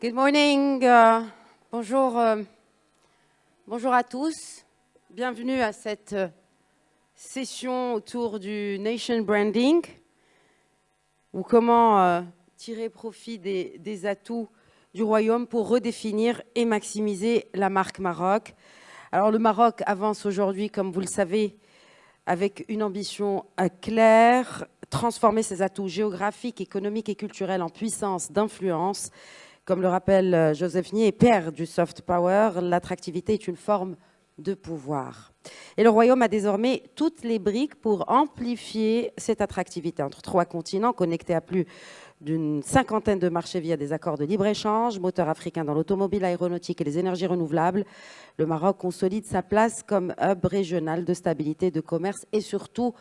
Good morning, bonjour, bonjour à tous. Bienvenue à cette session autour du Nation Branding, ou comment tirer profit des atouts du royaume pour redéfinir et maximiser la marque Maroc. Alors le Maroc avance aujourd'hui, comme vous le savez, avec une ambition claire, transformer ses atouts géographiques, économiques et culturels en puissance d'influence. Comme le rappelle Joseph Nye, père du soft power, l'attractivité est une forme de pouvoir. Et le royaume a désormais toutes les briques pour amplifier cette attractivité entre 3 continents connectés à plus d'une cinquantaine de marchés via des accords de libre-échange, moteur africain dans l'automobile, l'aéronautique et les énergies renouvelables. Le Maroc consolide sa place comme hub régional de stabilité, de commerce et surtout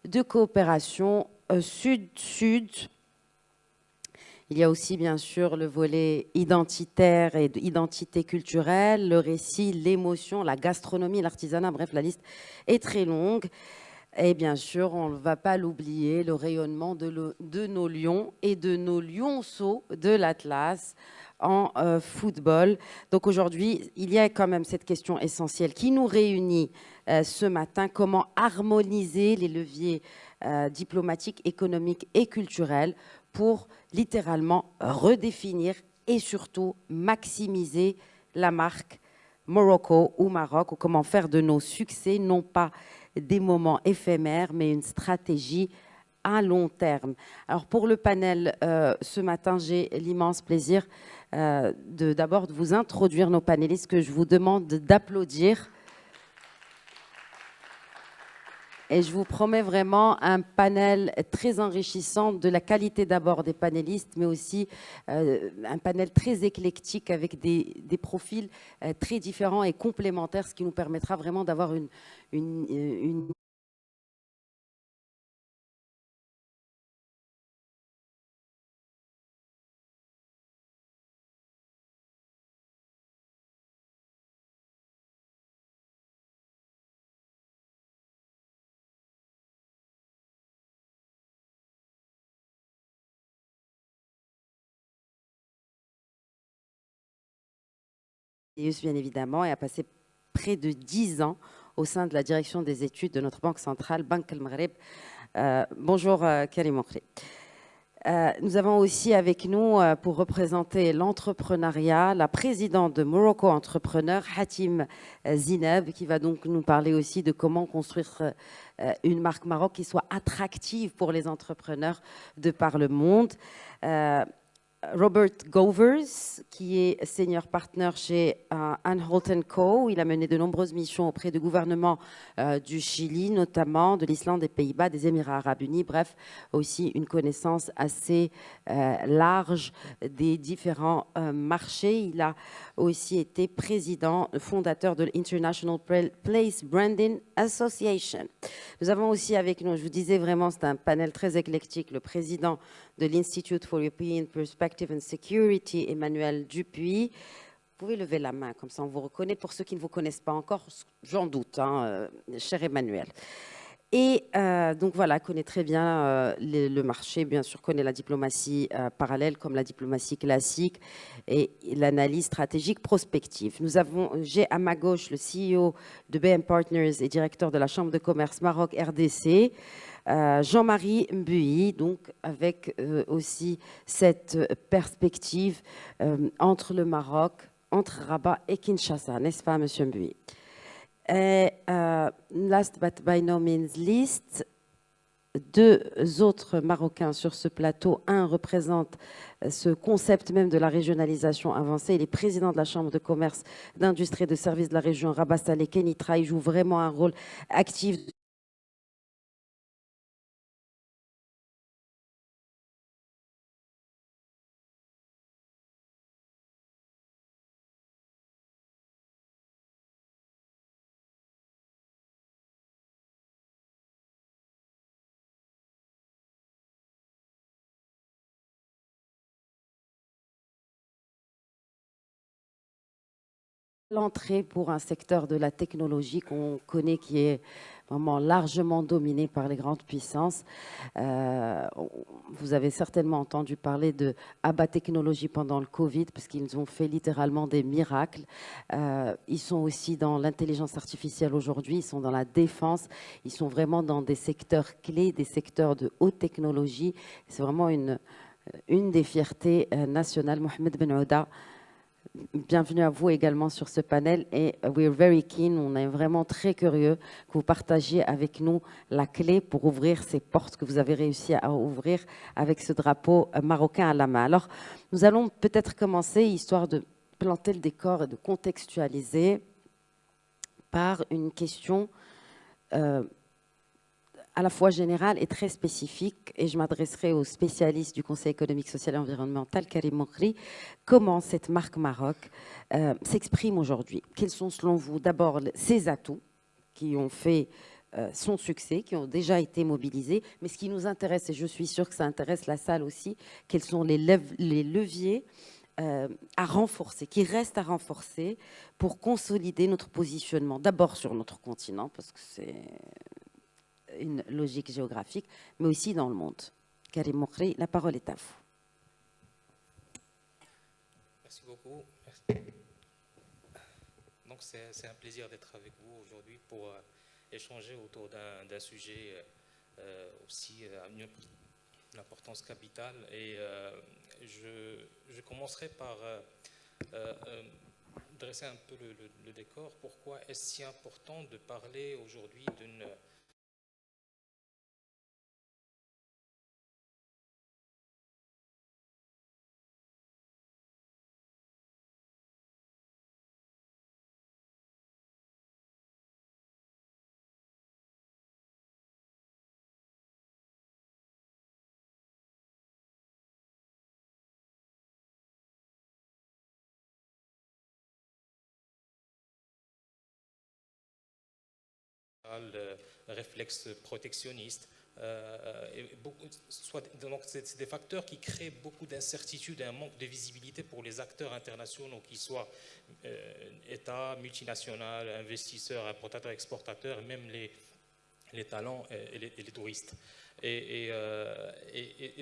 de coopération sud-sud. Il y a aussi, bien sûr, le volet identitaire et d'identité culturelle, le récit, l'émotion, la gastronomie, l'artisanat. Bref, la liste est très longue. Et bien sûr, on ne va pas l'oublier, le rayonnement de nos lions et de nos lionceaux de l'Atlas en football. Donc aujourd'hui, il y a quand même cette question essentielle qui nous réunit ce matin. Comment harmoniser les leviers diplomatiques, économiques et culturels pour littéralement redéfinir et surtout maximiser la marque Morocco ou Maroc, ou comment faire de nos succès non pas des moments éphémères, mais une stratégie à long terme. Alors pour le panel, ce matin, j'ai l'immense plaisir d'abord de vous introduire nos panélistes que je vous demande d'applaudir. Et je vous promets vraiment un panel très enrichissant, de la qualité d'abord des panélistes, mais aussi un panel très éclectique avec des profils très différents et complémentaires, ce qui nous permettra vraiment d'avoir une bien évidemment, et a passé près de 10 ans au sein de la direction des études de notre banque centrale, Banque El Maghreb. Bonjour Karim Okhri. Nous avons aussi avec nous, pour représenter l'entrepreneuriat, la présidente de Morocco Entrepreneur, Hatim Zineb, qui va donc nous parler aussi de comment construire une marque Maroc qui soit attractive pour les entrepreneurs de par le monde. Robert Govers, qui est senior partner chez Anhalt & Co. Il a mené de nombreuses missions auprès du gouvernement du Chili, notamment de l'Islande, des Pays-Bas, des Émirats arabes unis. Bref, aussi une connaissance assez large des différents marchés. Il a aussi été président, fondateur de l'International Place Branding Association. Nous avons aussi avec nous, je vous disais vraiment, c'est un panel très éclectique, le président de l'Institute for European Perspective and Security, Emmanuel Dupuis. Vous pouvez lever la main, comme ça on vous reconnaît. Pour ceux qui ne vous connaissent pas encore, j'en doute, cher Emmanuel. Et donc voilà, connaît très bien le marché, bien sûr, connaît la diplomatie parallèle comme la diplomatie classique et l'analyse stratégique prospective. J'ai à ma gauche le CEO de BM Partners et directeur de la Chambre de commerce Maroc RDC, Jean-Marie Mbuyi, donc avec aussi cette perspective entre le Maroc, entre Rabat et Kinshasa, n'est-ce pas, Monsieur Mbuyi? Et last but by no means least, 2 autres Marocains sur ce plateau. Un représente ce concept même de la régionalisation avancée. Il est président de la Chambre de commerce, d'industrie et de services de la région Rabat Salé Kenitra. Il joue vraiment un rôle actif l'entrée pour un secteur de la technologie qu'on connaît qui est vraiment largement dominé par les grandes puissances. Vous avez certainement entendu parler de Abba Technologies pendant le Covid, parce qu'ils ont fait littéralement des miracles. Ils sont aussi dans l'intelligence artificielle aujourd'hui, ils sont dans la défense, ils sont vraiment dans des secteurs clés, des secteurs de haute technologie. C'est vraiment une des fiertés nationales. Mohamed Ben Ouda, bienvenue à vous également sur ce panel et we're very keen, on est vraiment très curieux que vous partagiez avec nous la clé pour ouvrir ces portes que vous avez réussi à ouvrir avec ce drapeau marocain à la main. Alors, nous allons peut-être commencer, histoire de planter le décor et de contextualiser, par une question à la fois générale et très spécifique, et je m'adresserai aux spécialistes du Conseil économique, social et environnemental, Karim Mokhri. Comment cette marque Maroc s'exprime aujourd'hui? Quels sont selon vous d'abord ses atouts qui ont fait son succès, qui ont déjà été mobilisés, mais ce qui nous intéresse, et je suis sûre que ça intéresse la salle aussi, quels sont les leviers à renforcer, qui restent à renforcer pour consolider notre positionnement, d'abord sur notre continent, parce que c'est une logique géographique, mais aussi dans le monde. Karim Mokhri, la parole est à vous. Merci beaucoup. Merci. Donc c'est un plaisir d'être avec vous aujourd'hui pour échanger autour d'un sujet aussi d'une importance capitale. Et je commencerai par dresser un peu le décor. Pourquoi est-ce si important de parler aujourd'hui d'une réflexe protectionniste. Donc c'est des facteurs qui créent beaucoup d'incertitudes et un manque de visibilité pour les acteurs internationaux, qu'ils soient États, multinationales, investisseurs, importateurs, exportateurs, même les talents et les touristes. Et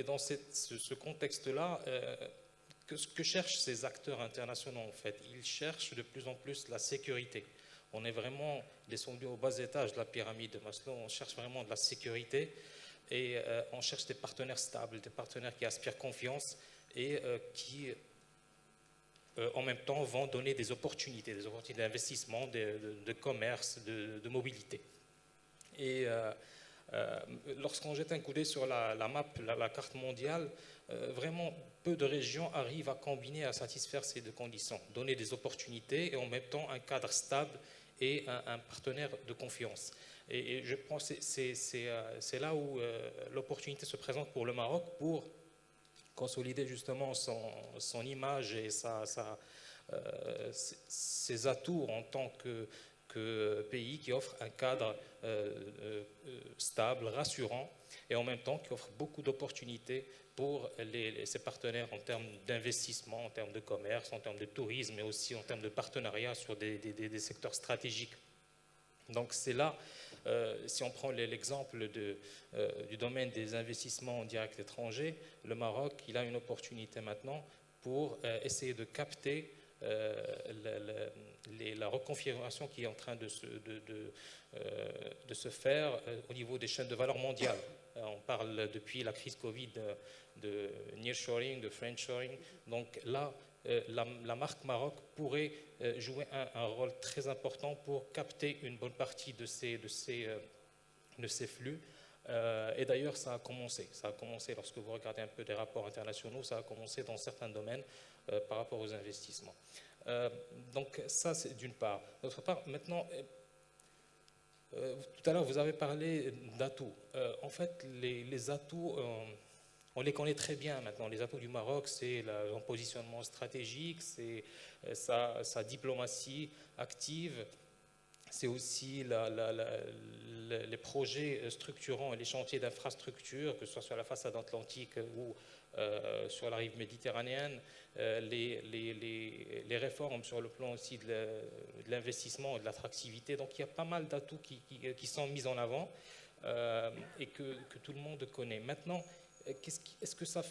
dans ce contexte-là, que cherchent ces acteurs internationaux en fait? Ils cherchent de plus en plus la sécurité. On est vraiment descendu au bas étage de la pyramide de Maslow, on cherche vraiment de la sécurité et on cherche des partenaires stables, des partenaires qui aspirent confiance et qui en même temps vont donner des opportunités d'investissement, de commerce, de mobilité. Et lorsqu'on jette un coup d'œil sur la map, la carte mondiale, vraiment peu de régions arrivent à combiner, à satisfaire ces deux conditions, donner des opportunités et en même temps un cadre stable et un partenaire de confiance. Et je pense que c'est là où l'opportunité se présente pour le Maroc pour consolider justement son image et ses atouts en tant que pays qui offre un cadre stable, rassurant et en même temps qui offre beaucoup d'opportunités pour ses partenaires en termes d'investissement, en termes de commerce, en termes de tourisme, mais aussi en termes de partenariat sur des secteurs stratégiques. Donc c'est là, si on prend l'exemple du domaine des investissements en direct étrangers, le Maroc, il a une opportunité maintenant pour essayer de capter la reconfiguration qui est en train de se faire au niveau des chaînes de valeur mondiales. On parle depuis la crise Covid de nearshoring, de friendshoring. Donc là, la marque Maroc pourrait jouer un rôle très important pour capter une bonne partie de ces flux. Et d'ailleurs, ça a commencé. Ça a commencé lorsque vous regardez un peu des rapports internationaux, ça a commencé dans certains domaines par rapport aux investissements. Donc ça, c'est d'une part. D'autre part, maintenant, tout à l'heure, vous avez parlé d'atouts. En fait, les atouts, on les connaît très bien maintenant. Les atouts du Maroc, c'est son positionnement stratégique, c'est sa diplomatie active, c'est aussi les projets structurants et les chantiers d'infrastructure, que ce soit sur la façade atlantique ou sur la rive méditerranéenne, les réformes sur le plan aussi de l'investissement et de l'attractivité. Donc il y a pas mal d'atouts qui sont mis en avant et que tout le monde connaît. Maintenant, est-ce que ça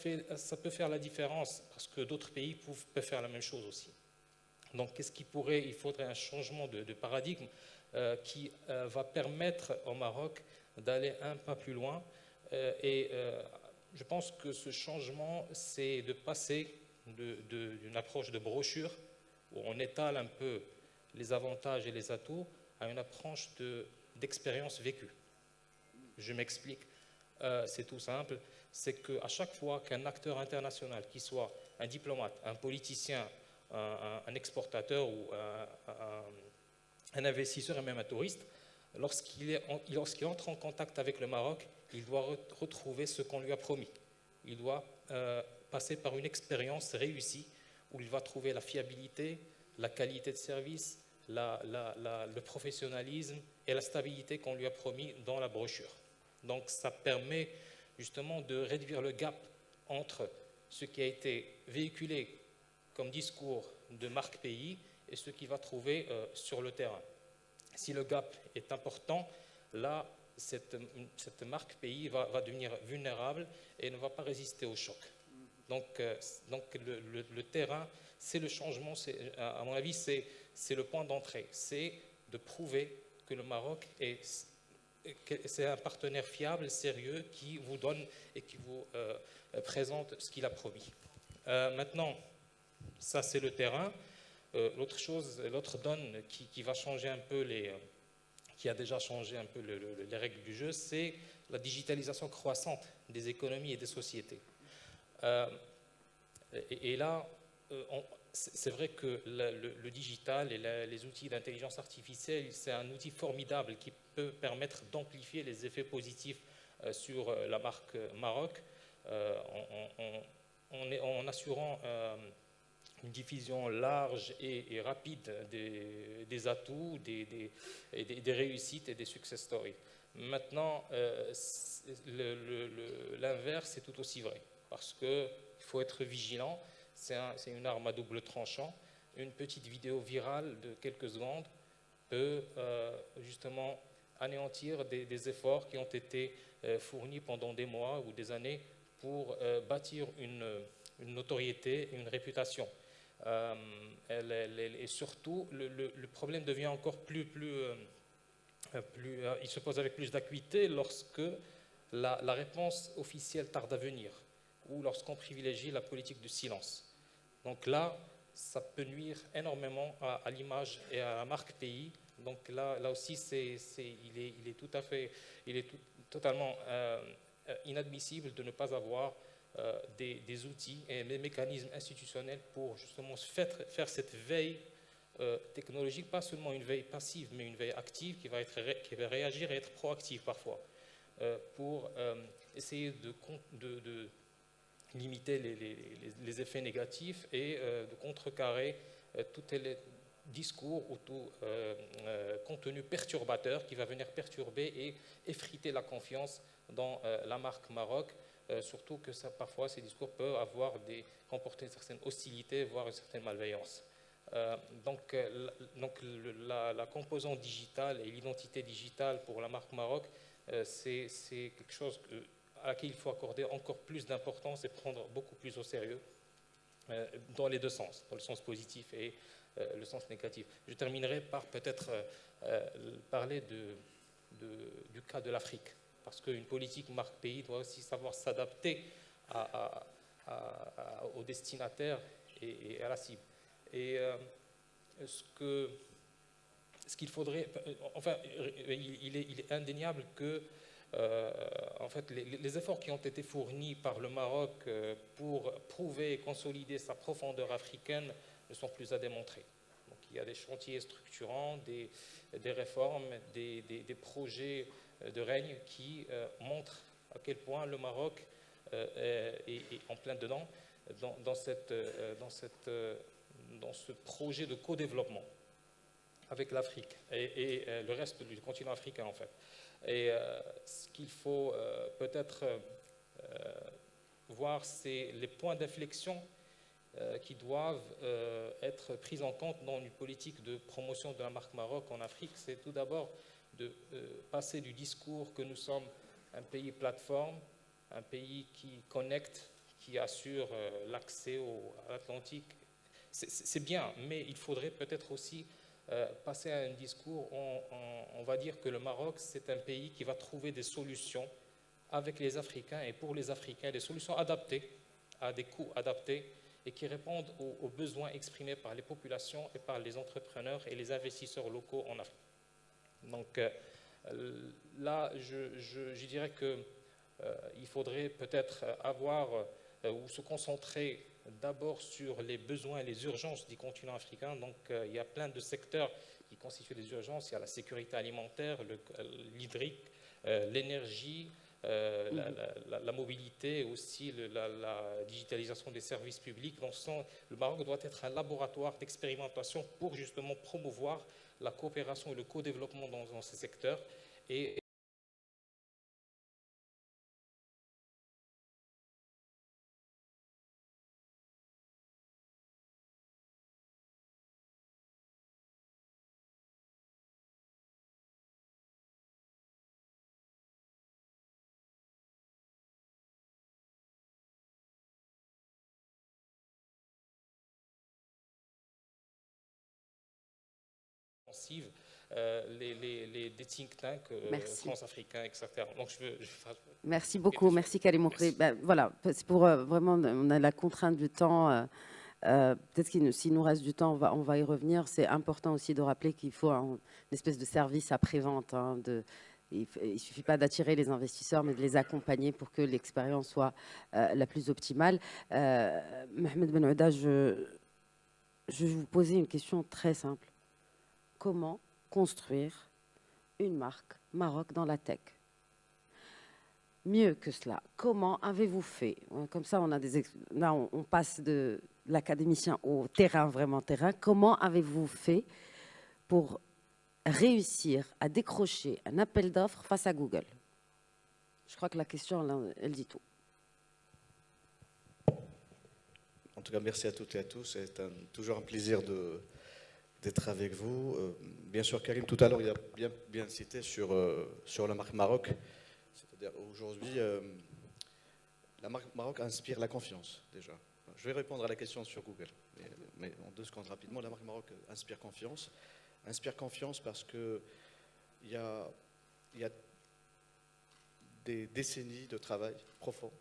peut faire la différence? Parce que d'autres pays peuvent faire la même chose aussi. Donc, il faudrait un changement de paradigme qui va permettre au Maroc d'aller un pas plus loin. Je pense que ce changement, c'est de passer d'une approche de brochure, où on étale un peu les avantages et les atouts, à une approche d'expérience vécue. Je m'explique. C'est tout simple. C'est qu'à chaque fois qu'un acteur international, qui soit un diplomate, un politicien, un exportateur ou un investisseur et même un touriste, lorsqu'il entre en contact avec le Maroc, il doit retrouver ce qu'on lui a promis. Il doit passer par une expérience réussie où il va trouver la fiabilité, la qualité de service, le professionnalisme et la stabilité qu'on lui a promis dans la brochure. Donc ça permet justement de réduire le gap entre ce qui a été véhiculé comme discours de marque pays et ce qu'il va trouver sur le terrain. Si le gap est important, là, cette marque pays va devenir vulnérable et ne va pas résister au choc. Donc le terrain, c'est le changement, à mon avis, c'est le point d'entrée. C'est de prouver que le Maroc c'est un partenaire fiable, sérieux, qui vous donne et qui vous présente ce qu'il a promis. Maintenant, ça c'est le terrain. L'autre donne qui va changer un peu qui a déjà changé un peu les règles du jeu, c'est la digitalisation croissante des économies et des sociétés. Et là, c'est vrai que le digital et les outils d'intelligence artificielle, c'est un outil formidable qui peut permettre d'amplifier les effets positifs sur la marque Maroc en assurant une diffusion large et rapide des atouts, des réussites et des success stories. Maintenant, l'inverse est tout aussi vrai, parce qu'il faut être vigilant. C'est une arme à double tranchant. Une petite vidéo virale de quelques secondes peut justement anéantir des efforts qui ont été fournis pendant des mois ou des années pour bâtir une notoriété, une réputation. Et surtout, le problème devient encore plus il se pose avec plus d'acuité lorsque la réponse officielle tarde à venir ou lorsqu'on privilégie la politique du silence. Donc là, ça peut nuire énormément à l'image et à la marque pays. Donc là aussi, il est totalement inadmissible de ne pas avoir des outils et des mécanismes institutionnels pour justement faire cette veille technologique, pas seulement une veille passive, mais une veille active qui va réagir et être proactive parfois, pour essayer de limiter les effets négatifs et de contrecarrer tous les discours ou tout contenu perturbateur qui va venir perturber et effriter la confiance dans la marque Maroc, surtout que parfois ces discours peuvent comporter une certaine hostilité, voire une certaine malveillance. Donc la composante digitale et l'identité digitale pour la marque Maroc, c'est quelque chose à laquelle il faut accorder encore plus d'importance et prendre beaucoup plus au sérieux dans les deux sens, dans le sens positif et le sens négatif. Je terminerai par peut-être parler du cas de l'Afrique, parce qu'une politique marque pays doit aussi savoir s'adapter aux destinataires et à la cible. Et ce qu'il faudrait, enfin, il est indéniable que en fait, les efforts qui ont été fournis par le Maroc pour prouver et consolider sa profondeur africaine ne sont plus à démontrer. Donc, il y a des chantiers structurants, des réformes, des projets de règne qui montrent à quel point le Maroc est en plein dedans dans ce projet de co-développement avec l'Afrique et le reste du continent africain en fait. Et ce qu'il faut peut-être voir, c'est les points d'inflexion qui doivent être pris en compte dans une politique de promotion de la marque Maroc en Afrique. C'est tout d'abord de passer du discours que nous sommes un pays plateforme, un pays qui connecte, qui assure l'accès à l'Atlantique. C'est bien, mais il faudrait peut-être aussi passer à un discours où on va dire que le Maroc, c'est un pays qui va trouver des solutions avec les Africains et pour les Africains, des solutions adaptées, à des coûts adaptés et qui répondent aux besoins exprimés par les populations et par les entrepreneurs et les investisseurs locaux en Afrique. Donc là, je dirais qu'il faudrait peut-être avoir ou se concentrer d'abord sur les besoins et les urgences du continent africain. Donc il y a plein de secteurs qui constituent des urgences. Il y a la sécurité alimentaire, l'hydrique, l'énergie, la mobilité et aussi la digitalisation des services publics. Donc, le Maroc doit être un laboratoire d'expérimentation pour justement promouvoir la coopération et le co-développement dans ces secteurs. Et les think tanks france-africains, etc. Donc merci beaucoup, merci Karim Oukri. Ben, voilà, c'est pour vraiment, on a la contrainte du temps. Peut-être s'il nous reste du temps, on va y revenir. C'est important aussi de rappeler qu'il faut une espèce de service après-vente. Hein, il ne suffit pas d'attirer les investisseurs, mais de les accompagner pour que l'expérience soit la plus optimale. Mohamed Ben Ouda, je vais vous poser une question très simple. Comment construire une marque Maroc dans la tech? Mieux que cela, comment avez-vous fait? Comme ça, là, on passe de l'académicien au terrain, vraiment terrain. Comment avez-vous fait pour réussir à décrocher un appel d'offres face à Google? Je crois que la question, là, elle dit tout. En tout cas, merci à toutes et à tous. C'est toujours un plaisir d'être avec vous. Bien sûr, Karim, tout à l'heure, il a bien cité sur la marque Maroc. C'est-à-dire aujourd'hui, la marque Maroc inspire la confiance, déjà. Je vais répondre à la question sur Google, mais en 2 secondes rapidement. La marque Maroc inspire confiance. Inspire confiance parce qu'il y a des décennies de travail profond,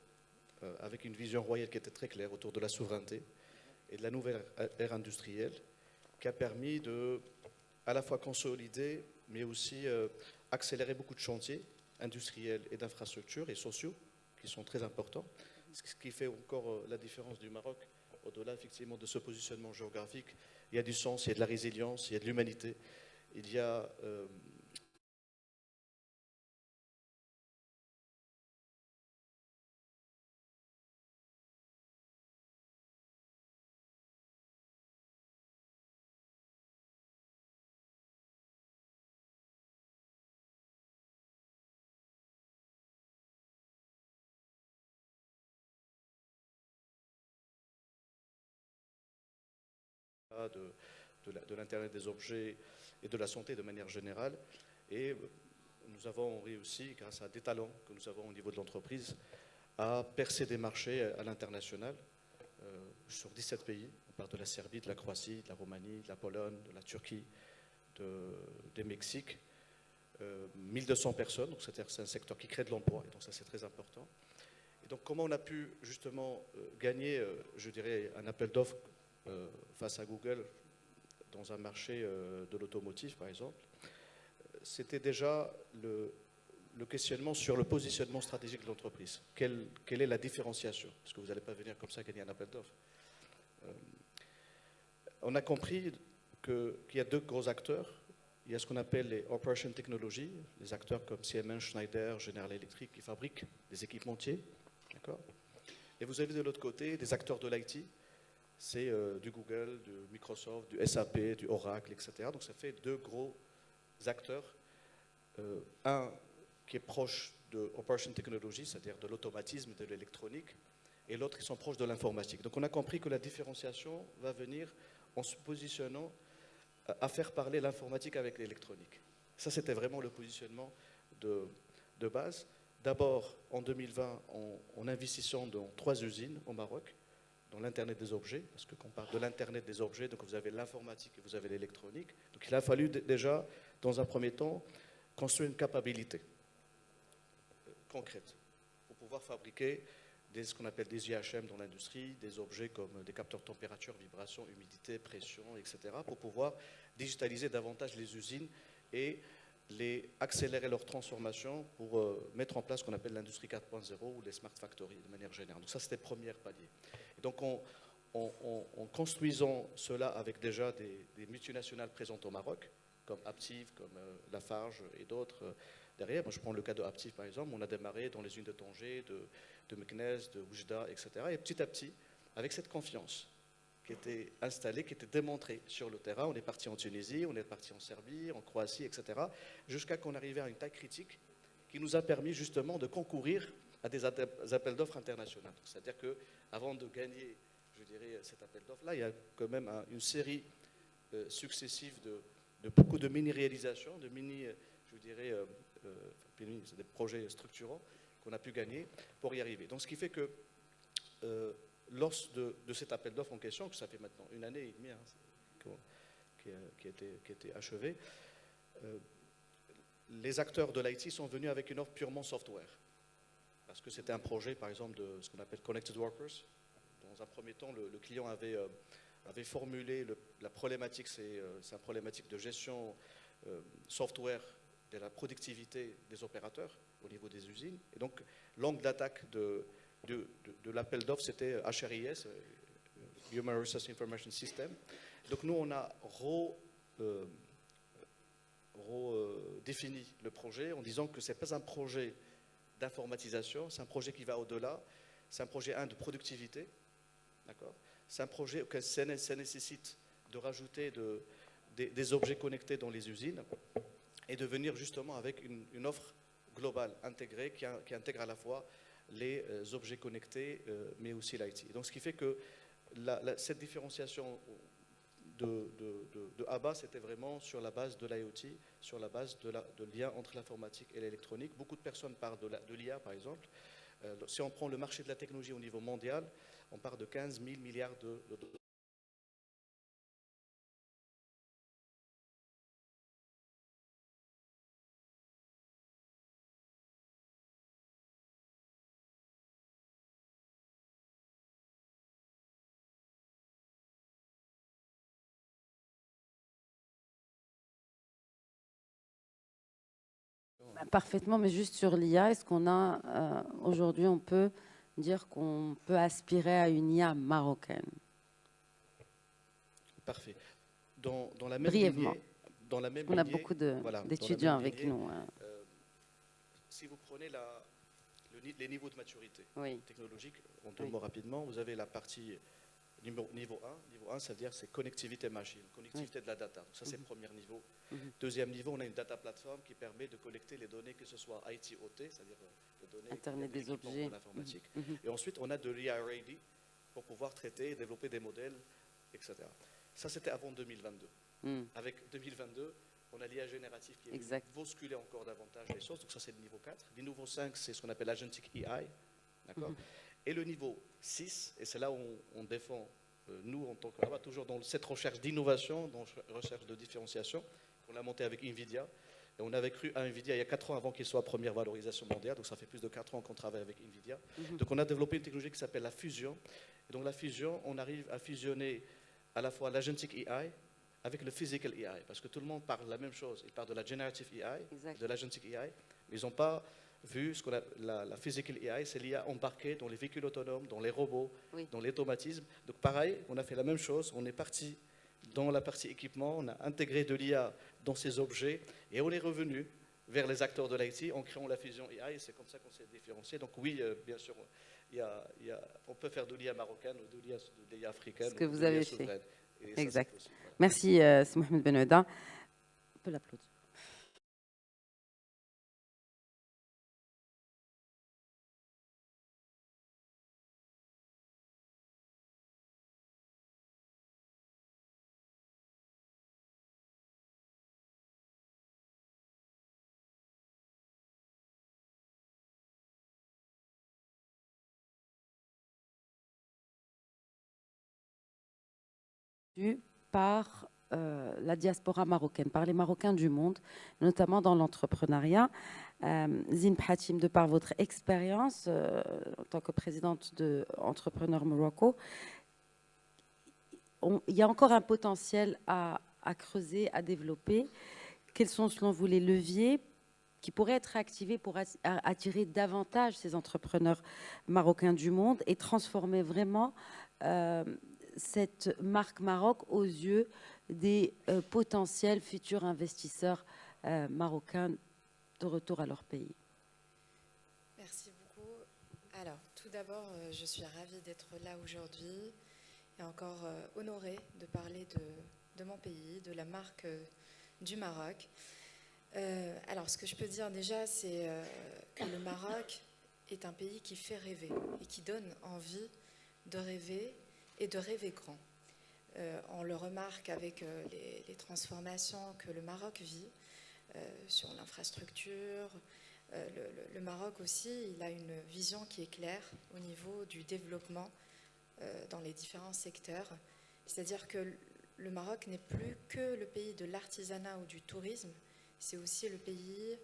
avec une vision royale qui était très claire autour de la souveraineté et de la nouvelle ère industrielle, qui a permis de à la fois consolider, mais aussi accélérer beaucoup de chantiers industriels et d'infrastructures et sociaux qui sont très importants. Ce qui fait encore la différence du Maroc, au-delà effectivement de ce positionnement géographique. Il y a du sens, il y a de la résilience, il y a de l'humanité, il y a de l'Internet des objets et de la santé de manière générale. Et nous avons réussi, grâce à des talents que nous avons au niveau de l'entreprise, à percer des marchés à l'international sur 17 pays. On parle de la Serbie, de la Croatie, de la Roumanie, de la Pologne, de la Turquie, du Mexique. 1200 personnes, donc c'est un secteur qui crée de l'emploi, et donc ça c'est très important. Et donc comment on a pu justement gagner, je dirais, un appel d'offres face à Google dans un marché de l'automotive, par exemple, c'était déjà le questionnement sur le positionnement stratégique de l'entreprise. Quelle est la différenciation? Parce que vous n'allez pas venir comme ça gagner un appel d'offres. On a compris qu'il y a 2 gros acteurs. Il y a ce qu'on appelle les Operation Technology, les acteurs comme Siemens, Schneider, General Electric, qui fabriquent des équipementiers. D'accord. Et vous avez de l'autre côté des acteurs de l'IT. C'est du Google, du Microsoft, du SAP, du Oracle, etc. Donc ça fait 2 gros acteurs. Un qui est proche de Operation Technology, c'est-à-dire de l'automatisme, de l'électronique, et l'autre, ils sont proches de l'informatique. Donc on a compris que la différenciation va venir en se positionnant à faire parler l'informatique avec l'électronique. Ça, c'était vraiment le positionnement de base. D'abord, en 2020, en investissant dans 3 usines au Maroc, dans l'Internet des objets, parce que quand on parle de l'Internet des objets, donc vous avez l'informatique et vous avez l'électronique. Donc il a fallu déjà, dans un premier temps, construire une capacité concrète pour pouvoir fabriquer ce qu'on appelle des IHM dans l'industrie, des objets comme des capteurs de température, vibration, humidité, pression, etc., pour pouvoir digitaliser davantage les usines et accélérer leur transformation pour mettre en place ce qu'on appelle l'industrie 4.0 ou les smart factories de manière générale. Donc ça, c'était le premier palier. Et donc en construisant cela avec déjà des multinationales présentes au Maroc, comme Aptiv, comme Lafarge et d'autres derrière. Moi, je prends le cas de Aptiv, par exemple. On a démarré dans les usines de Tanger, de Meknès, de Oujda, etc. Et petit à petit, avec cette confiance qui était installée, qui était démontrée sur le terrain, on est parti en Tunisie, on est parti en Serbie, en Croatie, etc., jusqu'à qu'on arrivait à une taille critique qui nous a permis justement de concourir à des appels d'offres internationaux. C'est-à-dire qu'avant de gagner, je dirais, cet appel d'offres-là, il y a quand même une série successive de beaucoup de mini-réalisations, de mini, je dirais, c'est des projets structurants qu'on a pu gagner pour y arriver. Donc ce qui fait que lors de cet appel d'offres en question, que ça fait maintenant 1 année et demie qui a été achevé, les acteurs de l'IT sont venus avec une offre purement software. Parce que c'était un projet, par exemple, de ce qu'on appelle Connected Workers. Dans un premier temps, le client avait formulé la problématique, c'est une problématique de gestion software de la productivité des opérateurs au niveau des usines. Et donc, l'angle d'attaque de l'appel d'offres, c'était HRIS, Human Resource Information System. Donc, nous, on a redéfini le projet en disant que ce n'est pas un projet d'informatisation, c'est un projet qui va au-delà. C'est un projet, de productivité. D'accord ? C'est un projet que ça nécessite de rajouter des objets connectés dans les usines et de venir justement avec une offre globale, intégrée, qui intègre à la fois les objets connectés, mais aussi l'IT. Donc, ce qui fait que cette différenciation de ABA, c'était vraiment sur la base de l'IoT, sur la base de lien entre l'informatique et l'électronique. Beaucoup de personnes parlent de l'IA, par exemple. Si on prend le marché de la technologie au niveau mondial, on parle de 15 000 milliards de dollars. Parfaitement, mais juste sur l'IA, est-ce qu'on a, aujourd'hui, on peut dire qu'on peut aspirer à une IA marocaine? Parfait. Dans la même Brièvement. lignée, dans la même On a lignée, beaucoup voilà, d'étudiants dans la même avec lignée, nous. Hein. Si vous prenez les niveaux de maturité Oui. technologique, en 2 mots rapidement, vous avez la partie niveau 1. Niveau 1, c'est-à-dire c'est connectivité machine, connectivité de la data. Donc ça, c'est le premier niveau. Deuxième niveau, on a une data platform qui permet de collecter les données, que ce soit IT, OT, c'est-à-dire les données Internet des objets. de l'informatique. Et ensuite, on a de l'IA ready pour pouvoir traiter et développer des modèles, etc. Ça, c'était avant 2022. Avec 2022, on a l'IA générative qui est bousculer encore davantage les choses. Donc ça, c'est le niveau 4. Le niveau 5, c'est ce qu'on appelle l'agentic AI. D'accord. Et le niveau 6, et c'est là où on défend, nous, en tant que toujours dans cette recherche d'innovation, dans recherche de différenciation, qu'on a monté avec NVIDIA. Et on avait cru à NVIDIA il y a 4 ans avant qu'il soit première valorisation mondiale. Donc ça fait plus de 4 ans qu'on travaille avec NVIDIA. Donc on a développé une technologie qui s'appelle la fusion. Et donc la fusion, on arrive à fusionner à la fois l'agentic AI avec le physical AI. Parce que tout le monde parle de la même chose. Ils parlent de la generative AI, de l'agentic AI. Mais ils n'ont pas vu ce qu'on a, la physical AI, c'est l'IA embarquée dans les véhicules autonomes, dans les robots, dans l'automatisme. Donc pareil, on a fait la même chose. On est parti dans la partie équipement, on a intégré de l'IA dans ces objets et on est revenu vers les acteurs de l'IT en créant la fusion AI et c'est comme ça qu'on s'est différencié. Donc oui, bien sûr, on peut faire de l'IA marocaine ou de l'IA africaine. Ce que vous de avez fait. Exact. Ça, merci, Mohamed Ben Ouda. On peut l'applaudir. par la diaspora marocaine, par les Marocains du monde, notamment dans l'entrepreneuriat. Zine Hatim, de par votre expérience en tant que présidente de Entrepreneurs Morocco, il y a encore un potentiel à creuser, à développer. Quels sont selon vous les leviers qui pourraient être activés pour attirer davantage ces entrepreneurs marocains du monde et transformer vraiment cette marque Maroc aux yeux des potentiels futurs investisseurs marocains de retour à leur pays? Merci beaucoup. Alors, tout d'abord, je suis ravie d'être là aujourd'hui et encore honorée de parler de mon pays, de la marque du Maroc. Alors, ce que je peux dire déjà, c'est que le Maroc est un pays qui fait rêver et qui donne envie de rêver et de rêver grand. On le remarque avec les transformations que le Maroc vit sur l'infrastructure. Le Maroc aussi, il a une vision qui est claire au niveau du développement dans les différents secteurs. C'est-à-dire que le Maroc n'est plus que le pays de l'artisanat ou du tourisme, c'est aussi le pays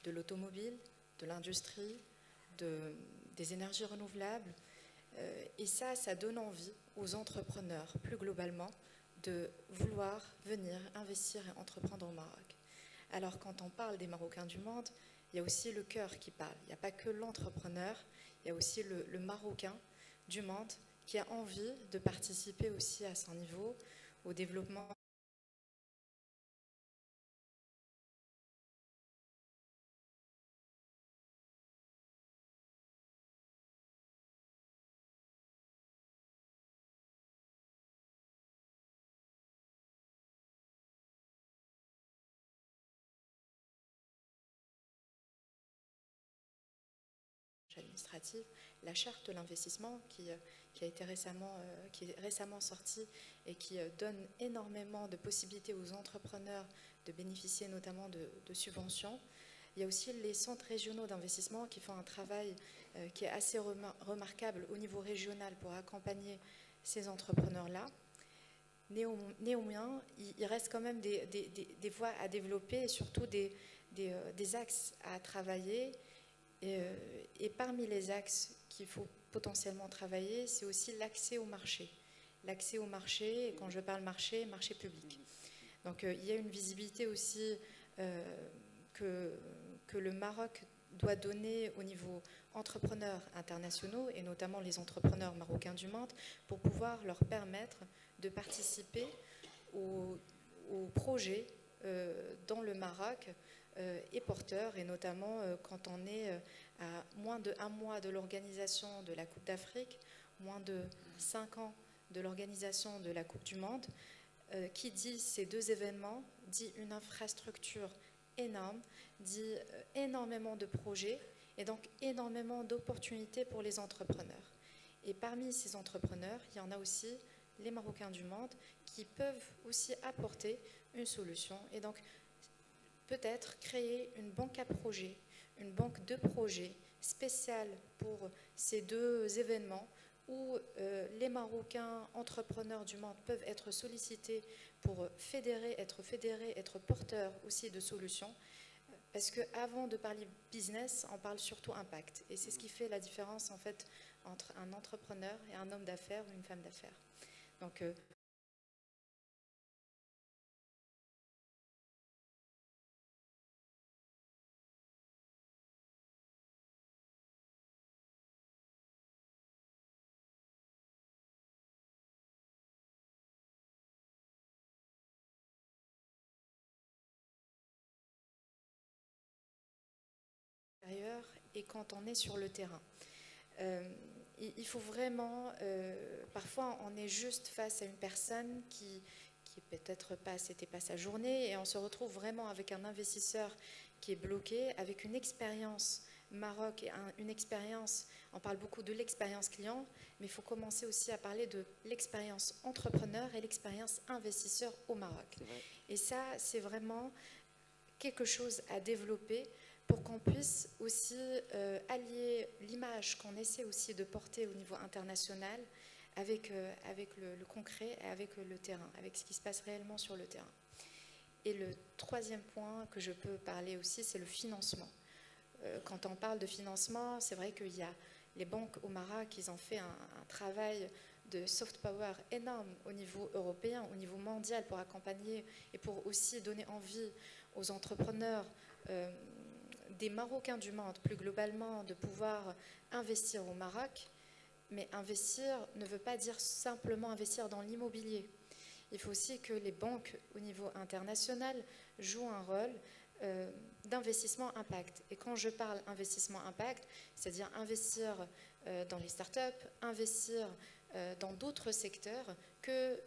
de l'automobile, de l'industrie, des énergies renouvelables. Et ça donne envie aux entrepreneurs, plus globalement, de vouloir venir investir et entreprendre au Maroc. Alors, quand on parle des Marocains du monde, il y a aussi le cœur qui parle. Il n'y a pas que l'entrepreneur, il y a aussi le Marocain du monde qui a envie de participer aussi à son niveau au développement administrative, la charte de l'investissement qui est récemment sortie et qui donne énormément de possibilités aux entrepreneurs de bénéficier notamment de subventions. Il y a aussi les centres régionaux d'investissement qui font un travail qui est assez remarquable au niveau régional pour accompagner ces entrepreneurs-là. Néanmoins, il reste quand même des voies à développer et surtout des axes à travailler. Et parmi les axes qu'il faut potentiellement travailler, c'est aussi l'accès au marché. L'accès au marché, et quand je parle marché public. Donc il y a une visibilité aussi que le Maroc doit donner au niveau entrepreneurs internationaux et notamment les entrepreneurs marocains du monde pour pouvoir leur permettre de participer aux projets dans le Maroc est porteur, et notamment quand on est à moins de 1 mois de l'organisation de la Coupe d'Afrique, moins de 5 ans de l'organisation de la Coupe du Monde. Qui dit ces deux événements dit une infrastructure énorme, dit énormément de projets et donc énormément d'opportunités pour les entrepreneurs. Et parmi ces entrepreneurs, il y en a aussi les Marocains du monde qui peuvent aussi apporter une solution et donc peut-être créer une banque à projets, une banque de projets spéciale pour ces deux événements où les Marocains entrepreneurs du monde peuvent être sollicités pour être fédérés, être porteurs aussi de solutions. Parce qu'avant de parler business, on parle surtout impact. Et c'est ce qui fait la différence en fait entre un entrepreneur et un homme d'affaires ou une femme d'affaires. Donc et quand on est sur le terrain. Il faut vraiment, parfois on est juste face à une personne qui peut-être pas, c'était pas sa journée, et on se retrouve vraiment avec un investisseur qui est bloqué, avec une expérience Maroc, et une expérience, on parle beaucoup de l'expérience client, mais il faut commencer aussi à parler de l'expérience entrepreneur et l'expérience investisseur au Maroc. Et ça, c'est vraiment quelque chose à développer pour qu'on puisse aussi allier l'image qu'on essaie aussi de porter au niveau international avec le concret et avec le terrain, avec ce qui se passe réellement sur le terrain. Et le troisième point que je peux parler aussi, c'est le financement. Quand on parle de financement, c'est vrai qu'il y a les banques au Maroc, ils ont fait un travail de soft power énorme au niveau européen, au niveau mondial, pour accompagner et pour aussi donner envie aux entrepreneurs des Marocains du monde, plus globalement, de pouvoir investir au Maroc. Mais investir ne veut pas dire simplement investir dans l'immobilier. Il faut aussi que les banques au niveau international jouent un rôle d'investissement impact. Et quand je parle investissement impact, c'est-à-dire investir dans les startups, investir dans d'autres secteurs, que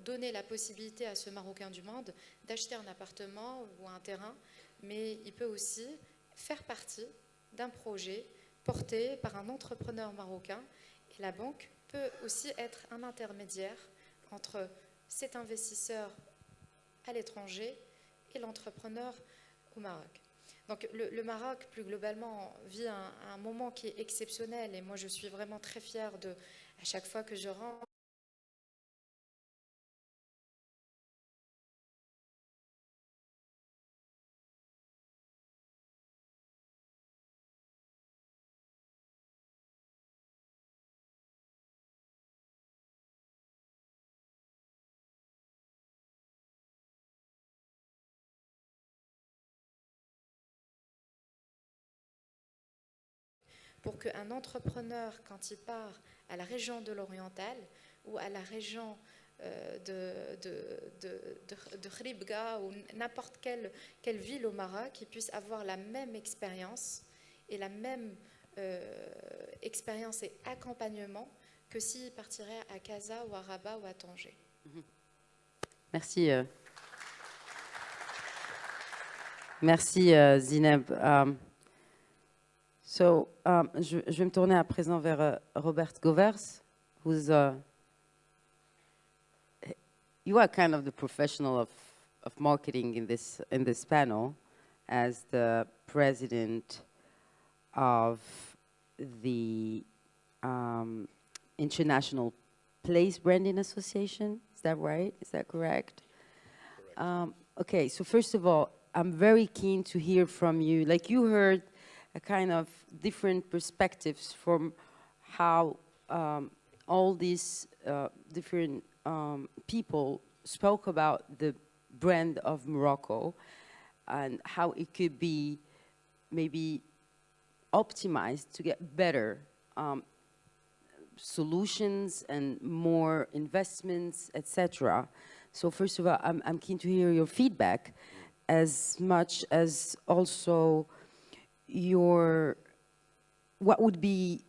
donner la possibilité à ce Marocain du monde d'acheter un appartement ou un terrain, mais il peut aussi faire partie d'un projet porté par un entrepreneur marocain. Et la banque peut aussi être un intermédiaire entre cet investisseur à l'étranger et l'entrepreneur au Maroc. Donc le Maroc, plus globalement, vit un moment qui est exceptionnel et moi je suis vraiment très fière de, à chaque fois que je rentre, pour qu'un entrepreneur, quand il part à la région de l'Oriental ou à la région de Khribga ou n'importe quelle ville au Maroc, il puisse avoir la même expérience et la même expérience et accompagnement que s'il partirait à Casa ou à Rabat ou à Tanger. Merci. Merci Zineb. Je vais me tourner à présent vers Robert Govers, who's you are kind of the professional of marketing in this panel, as the president of the International Place Branding Association. Is that right? Is that correct? Okay, so first of all, I'm very keen to hear from you. Like you heard a kind of different perspectives from how all these different people spoke about the brand of Morocco and how it could be maybe optimized to get better solutions and more investments, etc. So first of all, I'm keen to hear your feedback, as much as also what would be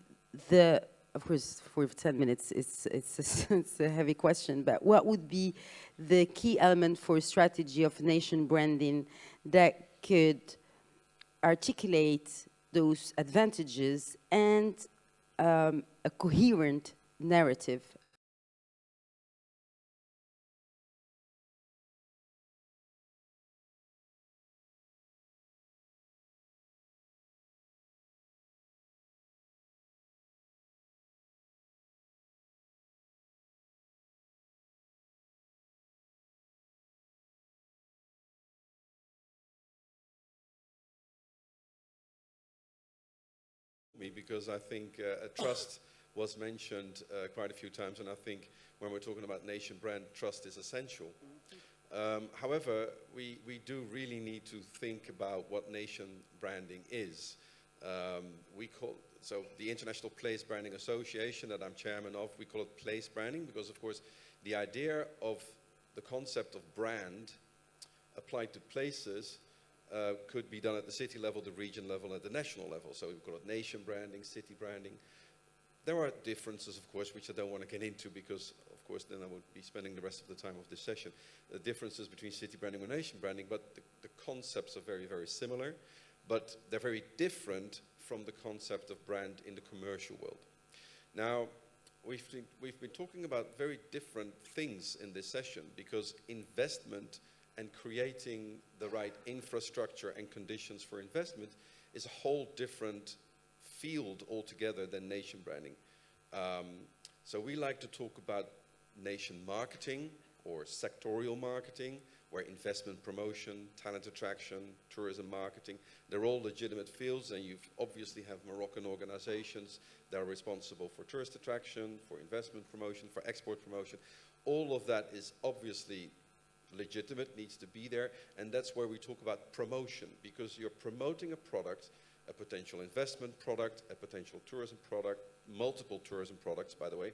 the, of course, for 10 minutes, it's a heavy question, but what would be the key element for a strategy of nation branding that could articulate those advantages and a coherent narrative? Because I think trust was mentioned quite a few times, and I think when we're talking about nation brand, trust is essential. However, we do really need to think about what nation branding is. So the International Place Branding Association that I'm chairman of, we call it place branding because, of course, the idea of the concept of brand applied to places could be done at the city level, the region level, at the national level. So we call it nation branding, city branding. There are differences, of course, which I don't want to get into because, of course, then I would be spending the rest of the time of this session. The differences between city branding and nation branding, but the concepts are very, very similar, but they're very different from the concept of brand in the commercial world. Now, we've been talking about very different things in this session because investment and creating the right infrastructure and conditions for investment is a whole different field altogether than nation branding. So we like to talk about nation marketing or sectorial marketing, where investment promotion, talent attraction, tourism marketing, they're all legitimate fields, and you obviously have Moroccan organizations that are responsible for tourist attraction, for investment promotion, for export promotion. All of that is obviously legitimate, needs to be there, and that's where we talk about promotion, because you're promoting a product, a potential investment product, a potential tourism product, multiple tourism products, by the way,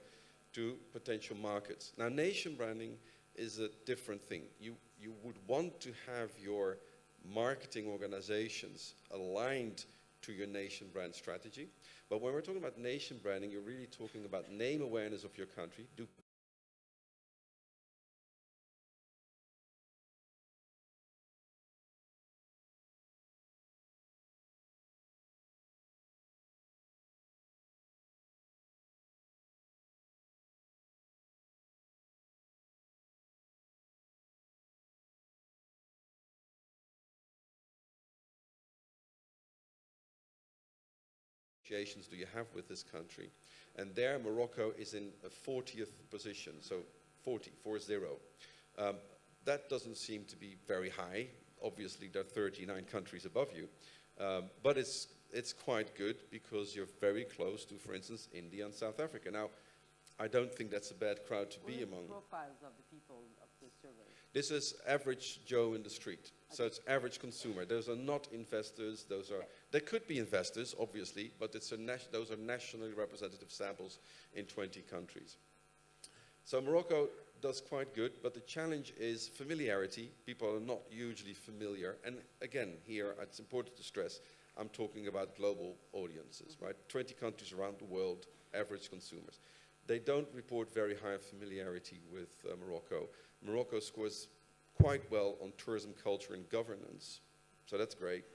to potential markets. Now, nation branding is a different thing. You would want to have your marketing organizations aligned to your nation brand strategy, but when we're talking about nation branding, you're really talking about name awareness of your country. Do you have with this country? And there Morocco is in a 40th position, so 40. That doesn't seem to be very high. Obviously there are 39 countries above you, but it's quite good because you're very close to, for instance, India and South Africa. Now, I don't think that's a bad crowd to be among. Profiles of the people of the survey. This is average Joe in the street. So it's average consumer. Those are not investors. They could be investors, obviously, but those are nationally representative samples in 20 countries. So Morocco does quite good, but the challenge is familiarity. People are not hugely familiar. And again, here, it's important to stress, I'm talking about global audiences, right? 20 countries around the world, average consumers. They don't report very high familiarity with Morocco. Morocco scores quite well on tourism, culture, and governance. So that's great.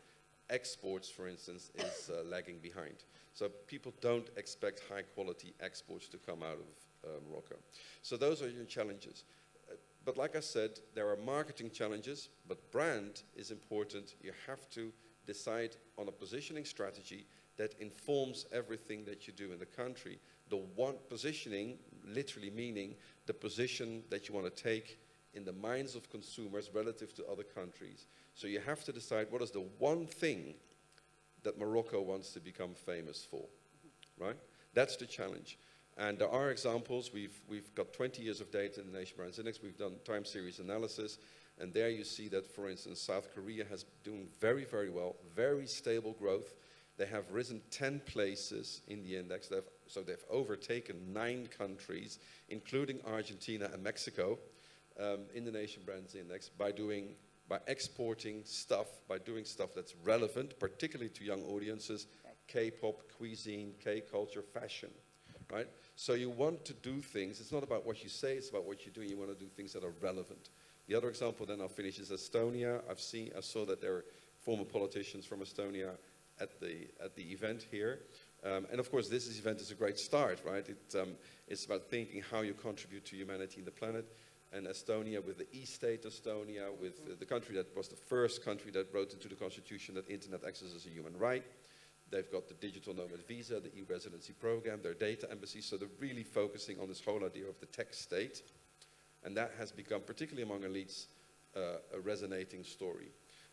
Exports, for instance, is lagging behind. So people don't expect high-quality exports to come out of Morocco. So those are your challenges. But like I said, there are marketing challenges, but brand is important. You have to decide on a positioning strategy that informs everything that you do in the country. The one positioning, literally meaning the position that you want to take in the minds of consumers relative to other countries. So you have to decide what is the one thing that Morocco wants to become famous for, right? That's the challenge. And there are examples. We've got 20 years of data in the Nation Brands Index. We've done time series analysis. And there you see that, for instance, South Korea has doing very, very well, very stable growth. They have risen 10 places in the index. So they've overtaken 9 countries, including Argentina and Mexico, in the Nation Brands Index by exporting stuff, by doing stuff that's relevant, particularly to young audiences, K-pop, cuisine, K-culture, fashion, right? So you want to do things. It's not about what you say, it's about what you do. You want to do things that are relevant. The other example, then I'll finish, is Estonia. I saw that there are former politicians from Estonia at the event here. And of course, this event is a great start, right? It's about thinking how you contribute to humanity and the planet. And Estonia, with the e-state Estonia, with the country that was the first country that wrote into the constitution that internet access is a human right. They've got the digital nomad visa, the e-residency program, their data embassy. So they're really focusing on this whole idea of the tech state. And that has become, particularly among elites, a resonating story.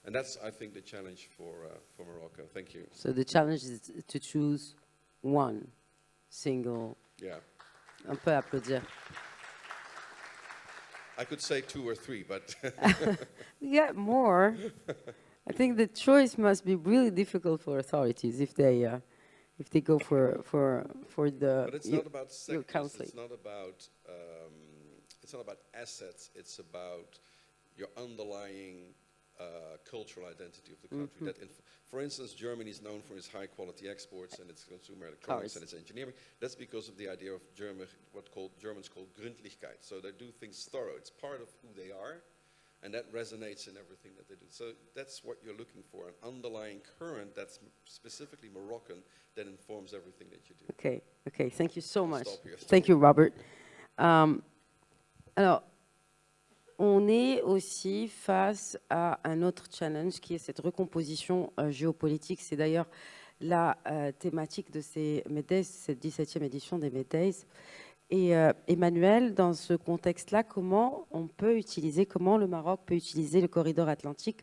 And that's, I think, the challenge for Morocco. Thank you. So the challenge is to choose one single. Yeah. On peut applaudir. I could say 2 or 3, but Yeah, more. I think the choice must be really difficult for authorities if they go for the. But it's not about sectors. counseling. It's not about assets. It's about your underlying cultural identity of the country. That, for instance, Germany is known for its high-quality exports and its consumer electronics and its engineering. That's because of the idea of what Germans call Gründlichkeit. So they do things thorough. It's part of who they are, and that resonates in everything that they do. So that's what you're looking for, an underlying current that's specifically Moroccan that informs everything that you do. Okay. Thank you so much. Stop here. Thank you, Robert. Alors, on est aussi face à un autre challenge qui est cette recomposition géopolitique. C'est d'ailleurs la thématique de ces Med Days, cette 17e édition des Med Days. Et Emmanuel, dans ce contexte-là, comment le Maroc peut utiliser le corridor atlantique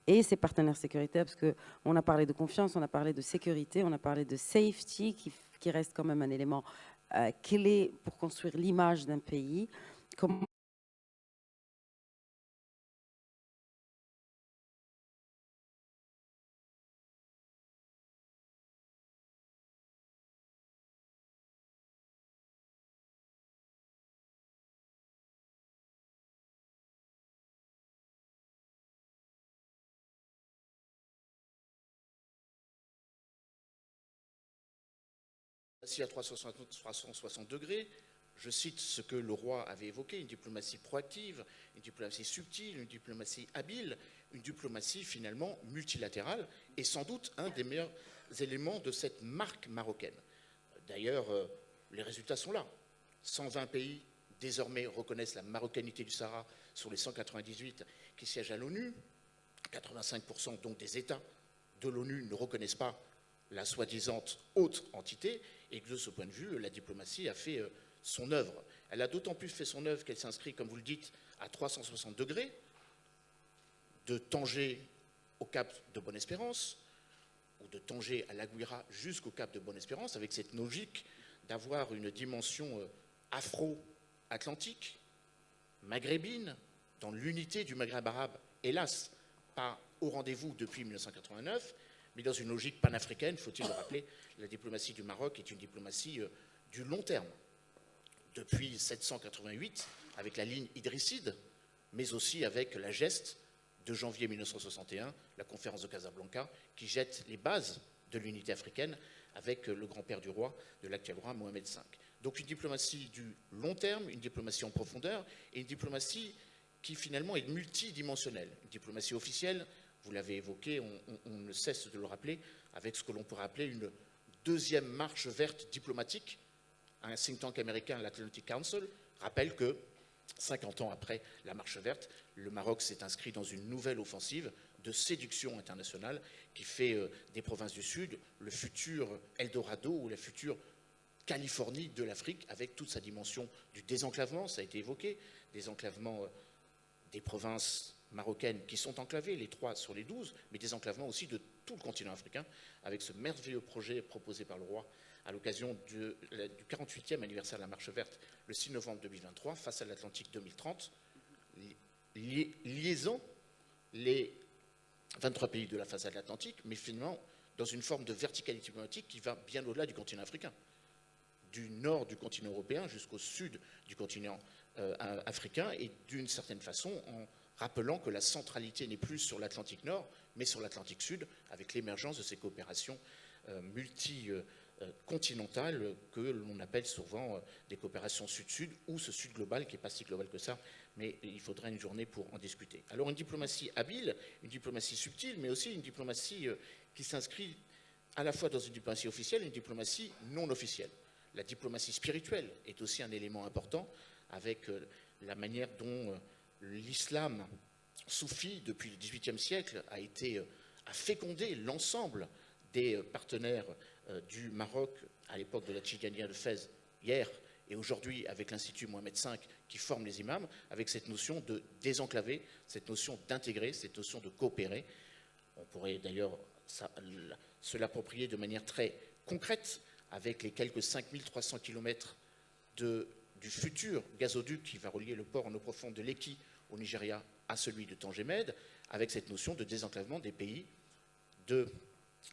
et ses partenaires sécuritaires, parce qu'on a parlé de confiance, on a parlé de sécurité, on a parlé de safety, qui reste quand même un élément clé pour construire l'image d'un pays. Comment diplomatie à 360 degrés, je cite ce que le roi avait évoqué, une diplomatie proactive, une diplomatie subtile, une diplomatie habile, une diplomatie finalement multilatérale, et sans doute un des meilleurs éléments de cette marque marocaine. D'ailleurs, les résultats sont là. 120 pays désormais reconnaissent la marocanité du Sahara sur les 198 qui siègent à l'ONU. 85% donc des États de l'ONU ne reconnaissent pas la soi-disant haute entité, et que de ce point de vue, la diplomatie a fait son œuvre. Elle a d'autant plus fait son œuvre qu'elle s'inscrit, comme vous le dites, à 360 degrés, de Tanger au cap de Bonne-Espérance, ou de Tanger à La Guira jusqu'au cap de Bonne-Espérance, avec cette logique d'avoir une dimension afro-atlantique, maghrébine, dans l'unité du Maghreb arabe, hélas, pas au rendez-vous depuis 1989, mais dans une logique panafricaine, faut-il le rappeler, la diplomatie du Maroc est une diplomatie du long terme. Depuis 788, avec la ligne idrisside, mais aussi avec la geste de janvier 1961, la conférence de Casablanca, qui jette les bases de l'unité africaine avec le grand-père du roi, de l'actuel roi Mohamed V. Donc une diplomatie du long terme, une diplomatie en profondeur, et une diplomatie qui finalement est multidimensionnelle. Une diplomatie officielle, vous l'avez évoqué, on ne cesse de le rappeler, avec ce que l'on pourrait appeler une deuxième marche verte diplomatique. Un think tank américain, l'Atlantic Council, rappelle que 50 ans après la marche verte, le Maroc s'est inscrit dans une nouvelle offensive de séduction internationale qui fait des provinces du Sud le futur Eldorado ou la future Californie de l'Afrique, avec toute sa dimension du désenclavement, ça a été évoqué, désenclavement des provinces marocaines qui sont enclavées, les 3 sur les 12, mais désenclavement aussi de tout le continent africain, avec ce merveilleux projet proposé par le roi à l'occasion du 48e anniversaire de la Marche verte, le 6 novembre 2023, face à l'Atlantique 2030, liaisant les 23 pays de la façade atlantique, mais finalement dans une forme de verticalité diplomatique qui va bien au-delà du continent africain, du nord du continent européen jusqu'au sud du continent africain, et d'une certaine façon en rappelant que la centralité n'est plus sur l'Atlantique Nord, mais sur l'Atlantique Sud, avec l'émergence de ces coopérations multi-continentales que l'on appelle souvent des coopérations sud-sud, ou ce sud global qui n'est pas si global que ça, mais il faudrait une journée pour en discuter. Alors une diplomatie habile, une diplomatie subtile, mais aussi une diplomatie qui s'inscrit à la fois dans une diplomatie officielle et une diplomatie non officielle. La diplomatie spirituelle est aussi un élément important, avec la manière dont l'islam soufi, depuis le XVIIIe siècle, a fécondé l'ensemble des partenaires du Maroc à l'époque de la Tchigania de Fès, hier, et aujourd'hui avec l'Institut Mohamed V qui forme les imams, avec cette notion de désenclaver, cette notion d'intégrer, cette notion de coopérer. On pourrait d'ailleurs se l'approprier de manière très concrète avec les quelques 5300 km du futur gazoduc qui va relier le port en eau profonde de Lekki au Nigeria à celui de Tanger-Med, avec cette notion de désenclavement des pays de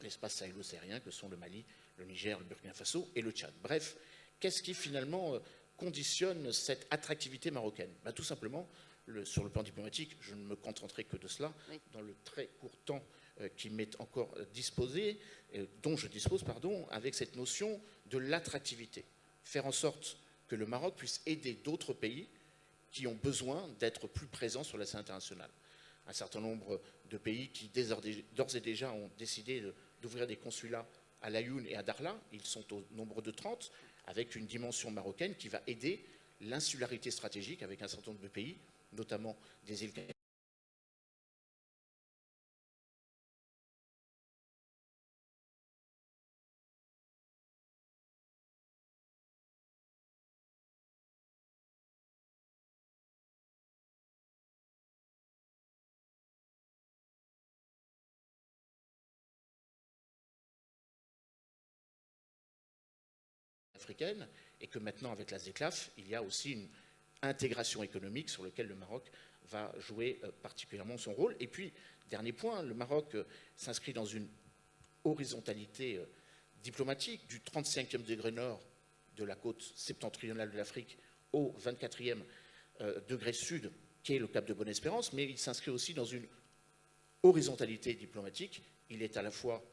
l'espace sahélo-sahélien que sont le Mali, le Niger, le Burkina Faso et le Tchad. Bref, qu'est-ce qui finalement conditionne cette attractivité marocaine? Tout simplement, sur le plan diplomatique, je ne me contenterai que de cela, oui, dans le très court temps qui m'est encore disposé, dont je dispose, avec cette notion de l'attractivité. Faire en sorte que le Maroc puisse aider d'autres pays qui ont besoin d'être plus présents sur la scène internationale. Un certain nombre de pays qui d'ores et déjà ont décidé d'ouvrir des consulats à Laayoune et à Darla, ils sont au nombre de 30, avec une dimension marocaine qui va aider l'insularité stratégique avec un certain nombre de pays, notamment des îles africaine et que maintenant, avec la ZLECAf, il y a aussi une intégration économique sur laquelle le Maroc va jouer particulièrement son rôle. Et puis, dernier point, le Maroc s'inscrit dans une horizontalité diplomatique du 35e degré nord de la côte septentrionale de l'Afrique au 24e degré sud, qui est le Cap de Bonne-Espérance, mais il s'inscrit aussi dans une horizontalité diplomatique. Il est à la fois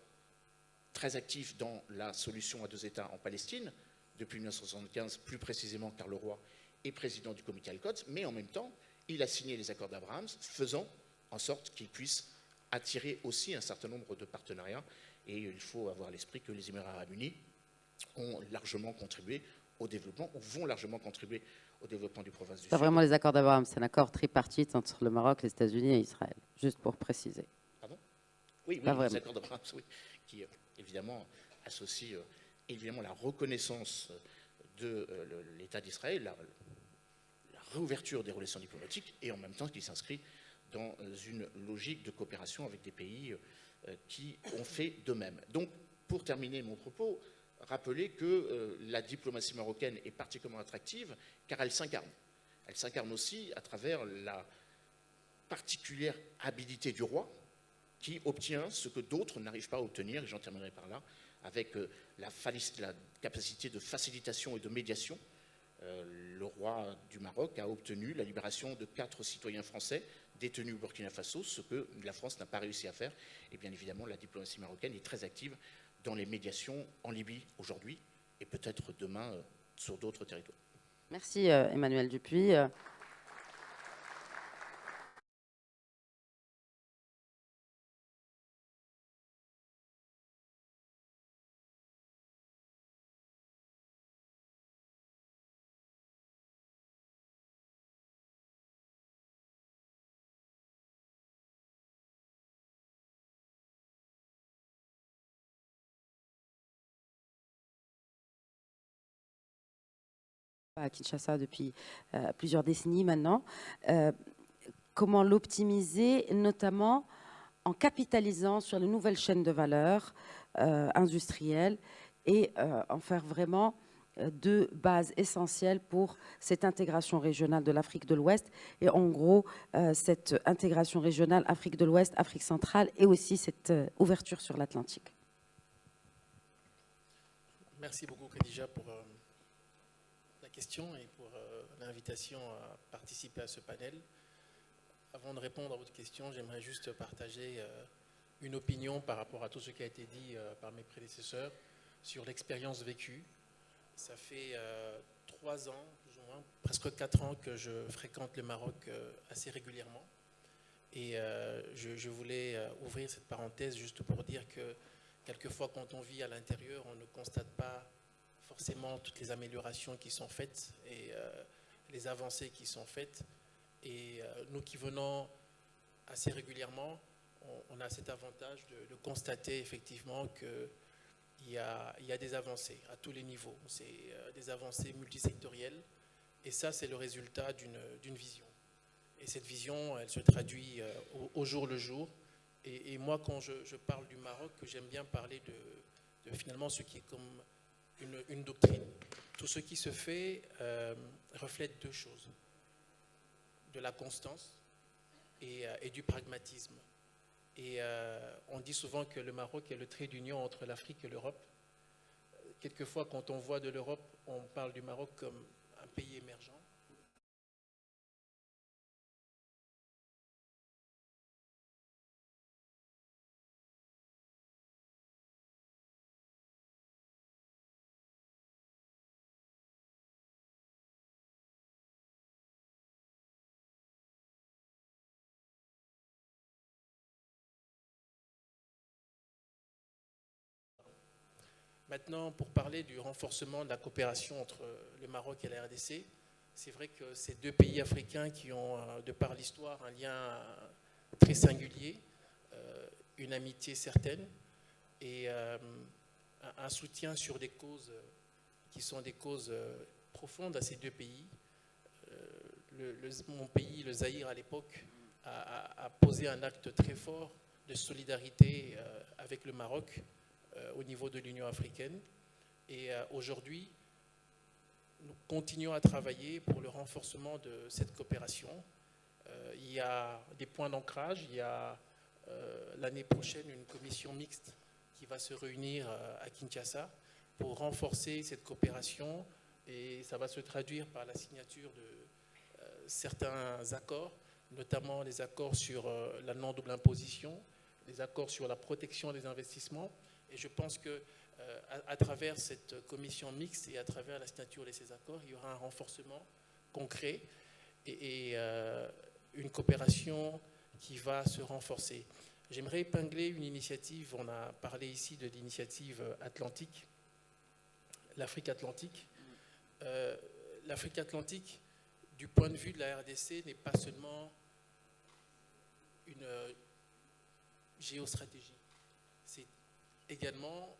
très actif dans la solution à 2 États en Palestine, depuis 1975, plus précisément car le roi est président du comité Al-Quds, mais en même temps, il a signé les accords d'Abraham, faisant en sorte qu'il puisse attirer aussi un certain nombre de partenariats. Et il faut avoir à l'esprit que les Émirats arabes unis ont largement contribué au développement, ou vont largement contribuer au développement du province du C'est Sud. vraiment les accords d'Abraham, c'est un accord tripartite entre le Maroc, les États-Unis et Israël, juste pour préciser. Pardon ? Oui, Pas les vraiment. accords d'Abraham, oui, qui évidemment associent évidemment la reconnaissance de l'État d'Israël, la réouverture des relations diplomatiques, et en même temps qui s'inscrit dans une logique de coopération avec des pays qui ont fait de même. Donc, pour terminer mon propos, rappeler que la diplomatie marocaine est particulièrement attractive car elle s'incarne. Elle s'incarne aussi à travers la particulière habilité du roi qui obtient ce que d'autres n'arrivent pas à obtenir, et j'en terminerai par là, avec la capacité de facilitation et de médiation. Le roi du Maroc a obtenu la libération de 4 citoyens français détenus au Burkina Faso, ce que la France n'a pas réussi à faire. Et bien évidemment, la diplomatie marocaine est très active dans les médiations en Libye aujourd'hui et peut-être demain sur d'autres territoires. Merci Emmanuel Dupuis. À Kinshasa depuis plusieurs décennies maintenant. Comment l'optimiser, notamment en capitalisant sur les nouvelles chaînes de valeur industrielles et en faire vraiment deux bases essentielles pour cette intégration régionale de l'Afrique de l'Ouest et en gros cette intégration régionale Afrique de l'Ouest, Afrique centrale et aussi cette ouverture sur l'Atlantique. Merci beaucoup Khadija pour la question et pour l'invitation à participer à ce panel. Avant de répondre à votre question, j'aimerais juste partager une opinion par rapport à tout ce qui a été dit par mes prédécesseurs sur l'expérience vécue. Ça fait 3 ans, plus ou moins, presque 4 ans que je fréquente le Maroc assez régulièrement. Et je voulais ouvrir cette parenthèse juste pour dire que quelquefois, quand on vit à l'intérieur, on ne constate pas forcément toutes les améliorations qui sont faites et les avancées qui sont faites. Et nous qui venons assez régulièrement, on a cet avantage de constater effectivement qu'il y a des avancées à tous les niveaux. C'est des avancées multisectorielles. Et ça, c'est le résultat d'une vision. Et cette vision, elle se traduit au jour le jour. Et moi, quand je parle du Maroc, j'aime bien parler de finalement ce qui est comme une doctrine. Tout ce qui se fait reflète 2 choses. De la constance et du pragmatisme. Et on dit souvent que le Maroc est le trait d'union entre l'Afrique et l'Europe. Quelquefois, quand on voit de l'Europe, on parle du Maroc comme un pays émergent. Maintenant, pour parler du renforcement de la coopération entre le Maroc et la RDC, c'est vrai que ces 2 pays africains qui ont, de par l'histoire, un lien très singulier, une amitié certaine et un soutien sur des causes qui sont des causes profondes à ces 2 pays. Mon pays, le Zaïre à l'époque, a posé un acte très fort de solidarité avec le Maroc au niveau de l'Union africaine. Et aujourd'hui, continuons à travailler pour le renforcement de cette coopération. Il y a des points d'ancrage. Il y a l'année prochaine une commission mixte qui va se réunir à Kinshasa pour renforcer cette coopération, et ça va se traduire par la signature de certains accords, notamment les accords sur la non-double imposition, les accords sur la protection des investissements. Et je pense que à travers cette commission mixte et à travers la signature de ces accords, il y aura un renforcement concret et une coopération qui va se renforcer. J'aimerais épingler une initiative, on a parlé ici de l'initiative atlantique, l'Afrique atlantique. L'Afrique atlantique, du point de vue de la RDC, n'est pas seulement une géostratégie. C'est également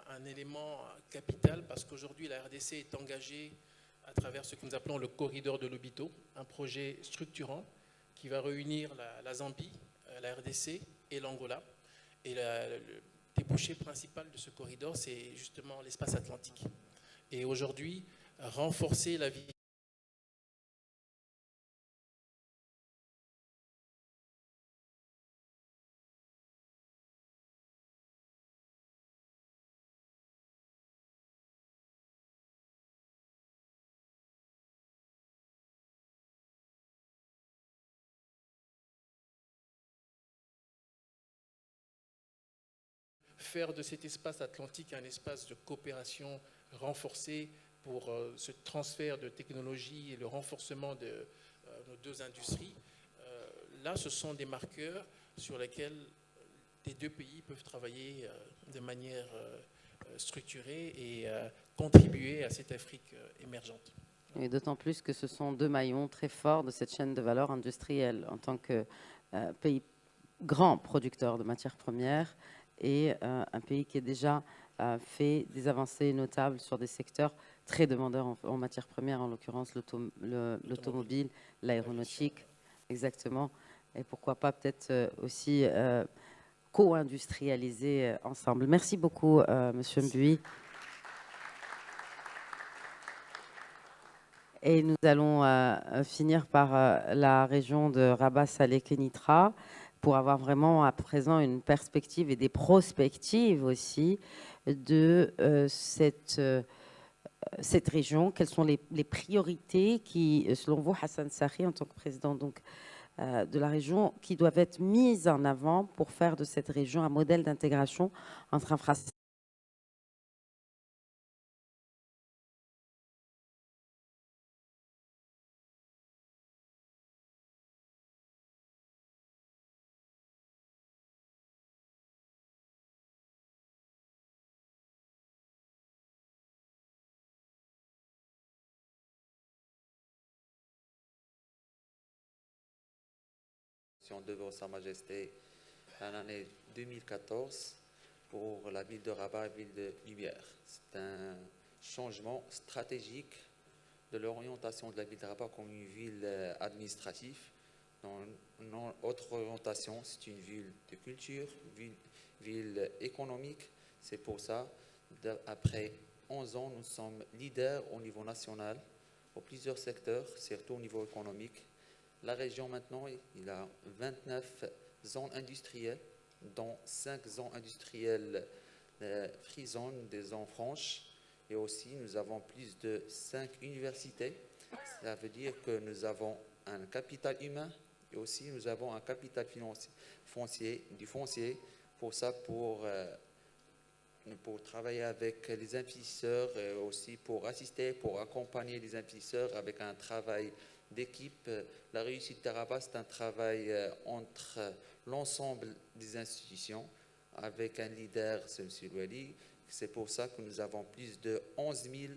un élément capital parce qu'aujourd'hui, la RDC est engagée à travers ce que nous appelons le corridor de Lobito, un projet structurant qui va réunir la Zambie, la RDC et l'Angola. Et le débouché principal de ce corridor, c'est justement l'espace atlantique. Et aujourd'hui, renforcer la vie faire de cet espace atlantique un espace de coopération renforcée pour ce transfert de technologie et le renforcement de nos deux industries. Là, ce sont des marqueurs sur lesquels les deux pays peuvent travailler de manière structurée et contribuer à cette Afrique émergente. Et d'autant plus que ce sont deux maillons très forts de cette chaîne de valeur industrielle en tant que pays grand producteur de matières premières et un pays qui a déjà fait des avancées notables sur des secteurs très demandeurs en matières premières, en l'occurrence l'automobile, l'aéronautique, exactement. Et pourquoi pas peut-être aussi co-industrialiser ensemble. Merci beaucoup, Monsieur Mbui. Et nous allons finir par la région de Rabat-Salé-Kénitra pour avoir vraiment à présent une perspective et des prospectives aussi de cette région. Quelles sont les priorités qui, selon vous, Hassan Sakhi, en tant que président donc, de la région, qui doivent être mises en avant pour faire de cette région un modèle d'intégration entre infrastructures de Sa Majesté en l'année 2014 pour la ville de Rabat, ville de lumière. C'est un changement stratégique de l'orientation de la ville de Rabat comme une ville administrative. Dans autre orientation, c'est une ville de culture, ville économique. C'est pour ça, après 11 ans, nous sommes leaders au niveau national pour plusieurs secteurs, surtout au niveau économique. La région maintenant, il a 29 zones industrielles, dont 5 zones industrielles free zones, des zones franches. Et aussi, nous avons plus de 5 universités. Ça veut dire que nous avons un capital humain et aussi nous avons un capital foncier, du foncier. Pour ça, pour travailler avec les investisseurs et aussi pour assister, pour accompagner les investisseurs avec un travail d'équipe. La réussite de Rabat, c'est un travail entre l'ensemble des institutions avec un leader, c'est M. Louali. C'est pour ça que nous avons plus de 11 000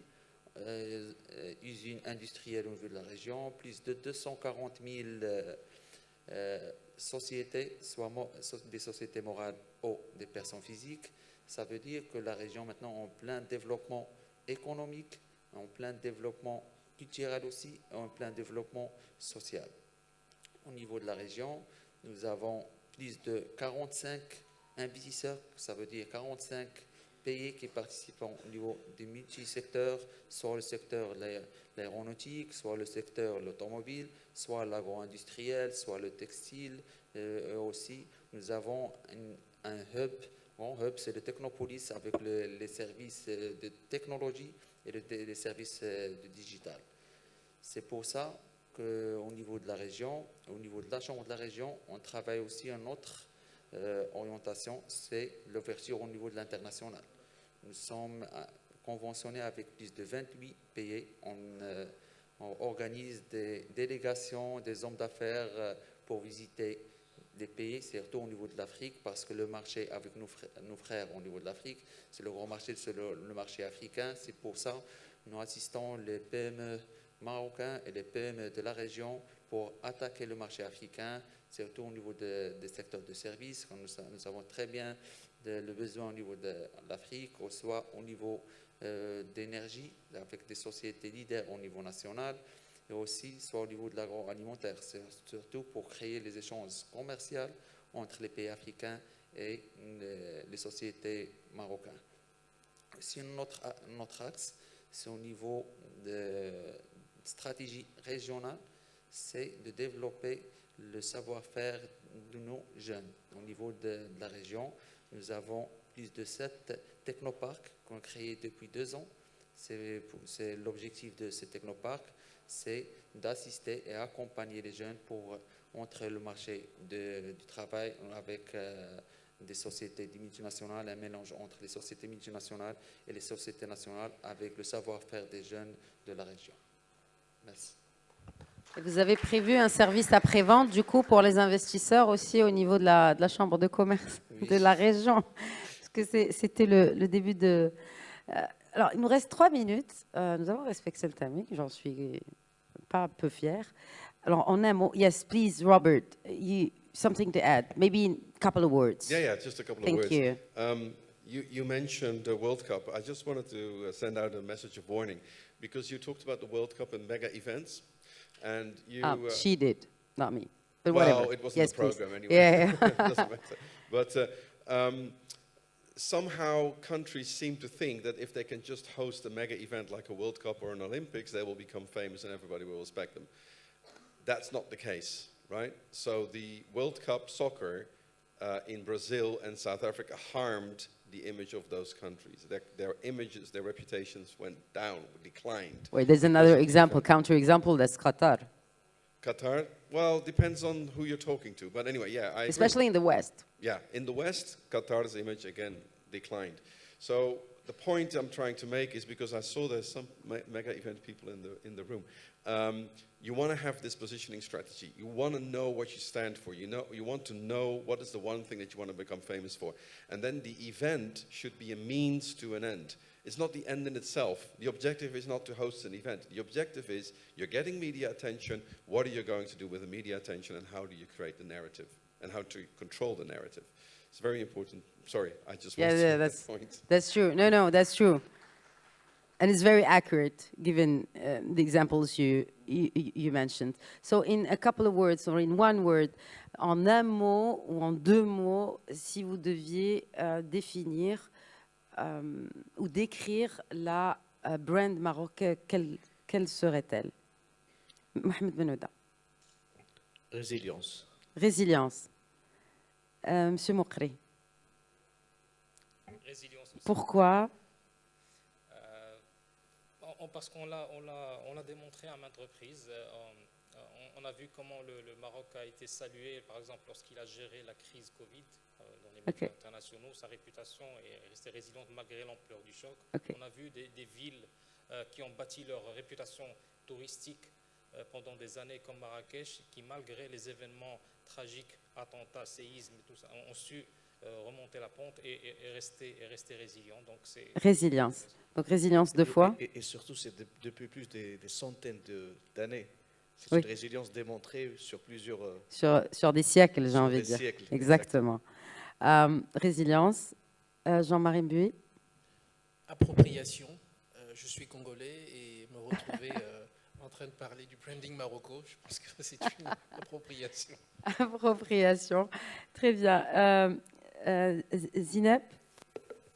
usines industrielles au niveau de la région, plus de 240 000 sociétés, soit des sociétés morales ou des personnes physiques. Ça veut dire que la région maintenant est en plein développement économique, en plein développement culturel aussi, en plein développement social. Au niveau de la région, nous avons plus de 45 investisseurs, ça veut dire 45 pays qui participent au niveau des multisecteurs, soit le secteur de l'aéronautique, soit le secteur de l'automobile, soit l'agro-industriel, soit le textile. Aussi, nous avons un hub. Bon, hub, c'est le Technopolis avec les services de technologie et les services de digital. C'est pour ça qu'au niveau de la région, au niveau de la Chambre de la région, on travaille aussi une autre orientation, c'est l'ouverture au niveau de l'international. Nous sommes conventionnés avec plus de 28 pays. On organise des délégations, des hommes d'affaires pour visiter des pays, surtout au niveau de l'Afrique, parce que le marché avec nos frères au niveau de l'Afrique, c'est le grand marché, c'est le marché africain. C'est pour ça que nous assistons les PME marocains et les PME de la région pour attaquer le marché africain, surtout au niveau des secteurs de services. Nous savons très bien le besoin au niveau de l'Afrique, soit au niveau d'énergie, avec des sociétés leaders au niveau national, et aussi soit au niveau de l'agroalimentaire, surtout pour créer les échanges commerciaux entre les pays africains et les sociétés marocaines. Aussi, notre axe, c'est au niveau de stratégie régionale, c'est de développer le savoir-faire de nos jeunes. Au niveau de la région, nous avons plus de 7 technoparcs qu'on a créés depuis 2 ans. C'est l'objectif de ces technoparcs, c'est d'assister et accompagner les jeunes pour entrer le marché du travail avec des sociétés multinationales, un mélange entre les sociétés multinationales et les sociétés nationales avec le savoir-faire des jeunes de la région. Merci. Et vous avez prévu un service après-vente, du coup, pour les investisseurs aussi au niveau de la Chambre de commerce de la région. Parce que c'était le début de... alors, il nous reste 3 minutes. Nous avons respecté le timing. J'en suis pas peu fière. Alors, en un mot, yes, please, Robert, something to add. Maybe in a couple of words. Yeah, just a couple of words. Thank you. You mentioned the World Cup. I just wanted to send out a message of warning because you talked about the World Cup and mega events. And you, she did, not me. But well, whatever. it wasn't Yes, the program please. anyway. Yeah. Doesn't matter. But somehow countries seem to think that if they can just host a mega event like a World Cup or an Olympics, they will become famous and everybody will respect them. That's not the case, right? So the World Cup soccer in Brazil and South Africa harmed the image of those countries. Their images, their reputations went down, declined. Wait, there's another example, counter example, that's Qatar. Qatar, well, depends on who you're talking to. But anyway, yeah, I agree. Especially in the West. Yeah, in the West, Qatar's image again declined. So the point I'm trying to make is because I saw there's some mega event people in the room. You want to have this positioning strategy. You want to know what you stand for. You want to know what is the one thing that you want to become famous for. And then the event should be a means to an end. It's not the end in itself. The objective is not to host an event. The objective is you're getting media attention. What are you going to do with the media attention, and how do you create the narrative, and how to control the narrative? It's very important. Sorry, I just wanted to make that point. That's true. No, that's true. And it's very accurate, given the examples you mentioned. So in a couple of words, or in one word, en un mot ou en 2 mots, si vous deviez définir ou décrire la brand marocaine, quelle serait-elle? Mohamed Benouda. Résilience. Résilience. Monsieur Moukri. Résilience aussi. Pourquoi? Parce qu'on l'a démontré à maintes reprises. On a vu comment le Maroc a été salué, par exemple, lorsqu'il a géré la crise Covid dans les médias internationaux. Sa réputation est restée résiliente malgré l'ampleur du choc. On a vu des villes qui ont bâti leur réputation touristique pendant des années, comme Marrakech, qui, malgré les événements tragiques, attentats, séismes, tout ça, ont su remonter la pente et rester résilient. Donc résilience. Donc résilience 2 fois. Et surtout, c'est depuis plus des centaines d'années. C'est une résilience démontrée sur plusieurs... Sur des siècles, j'ai envie de dire. Siècles, exactement. Résilience. Jean-Marie Mbuy. Appropriation. Je suis congolais et me retrouver en train de parler du branding Marocco, je pense que c'est une appropriation. Appropriation. Très bien. Zineb.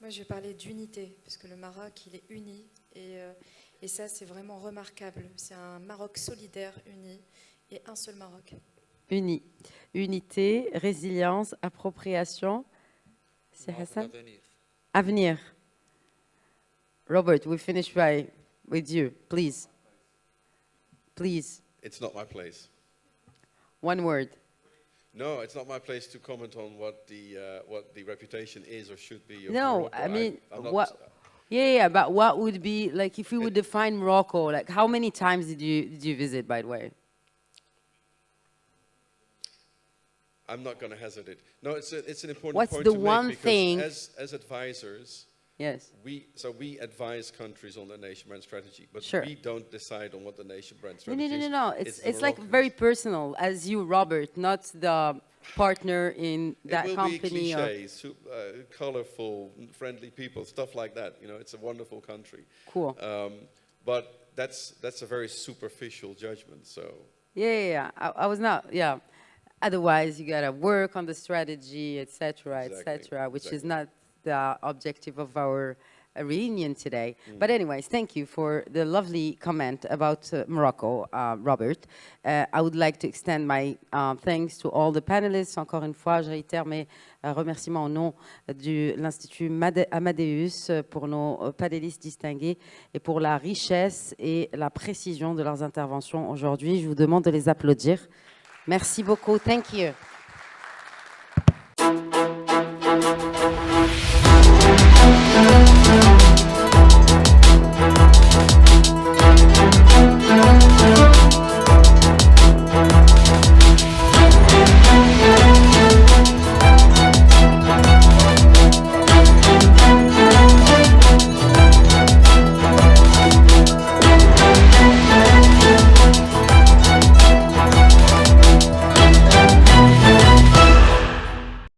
Moi, je vais parler d'unité, parce que le Maroc, il est uni, et ça, c'est vraiment remarquable. C'est un Maroc solidaire, uni, et un seul Maroc. Uni. Unité, résilience, appropriation. C'est Maroc Hassan? d'avenir. Avenir. Robert, we finish with you, please. Please, It's not my place. one word. No, it's not my place to comment on what the reputation is or should be. Of No, Morocco. I mean, I'm not- what? Yeah, but what would be like if we would define Morocco? Like, how many times did you visit? By the way, I'm not going to hesitate. No, it's an important What's point the to one make thing- because as advisors, yes. we advise countries on their nation brand strategy, but Sure. we don't decide on what the nation brand No, strategy no, no, is. no, no. the It's like Moroccans. very personal, as you, Robert, not the partner in that It will company. be or- cliches, colorful, friendly people, stuff like that. You know, it's a wonderful country. Cool. But that's a very superficial judgment. So Yeah. I was not. Yeah. Otherwise, you gotta work on the strategy, etc., Exactly, etc., which is exactly. not the objective of our reunion today. Mm. But anyways, thank you for the lovely comment about Morocco, Robert. I would like to extend my thanks to all the panelists. Encore une fois, je réitère mes remerciements au nom de l'Institut Amadeus pour nos panélistes distingués et pour la richesse et la précision de leurs interventions aujourd'hui. Je vous demande de les applaudir. Merci beaucoup. Thank you.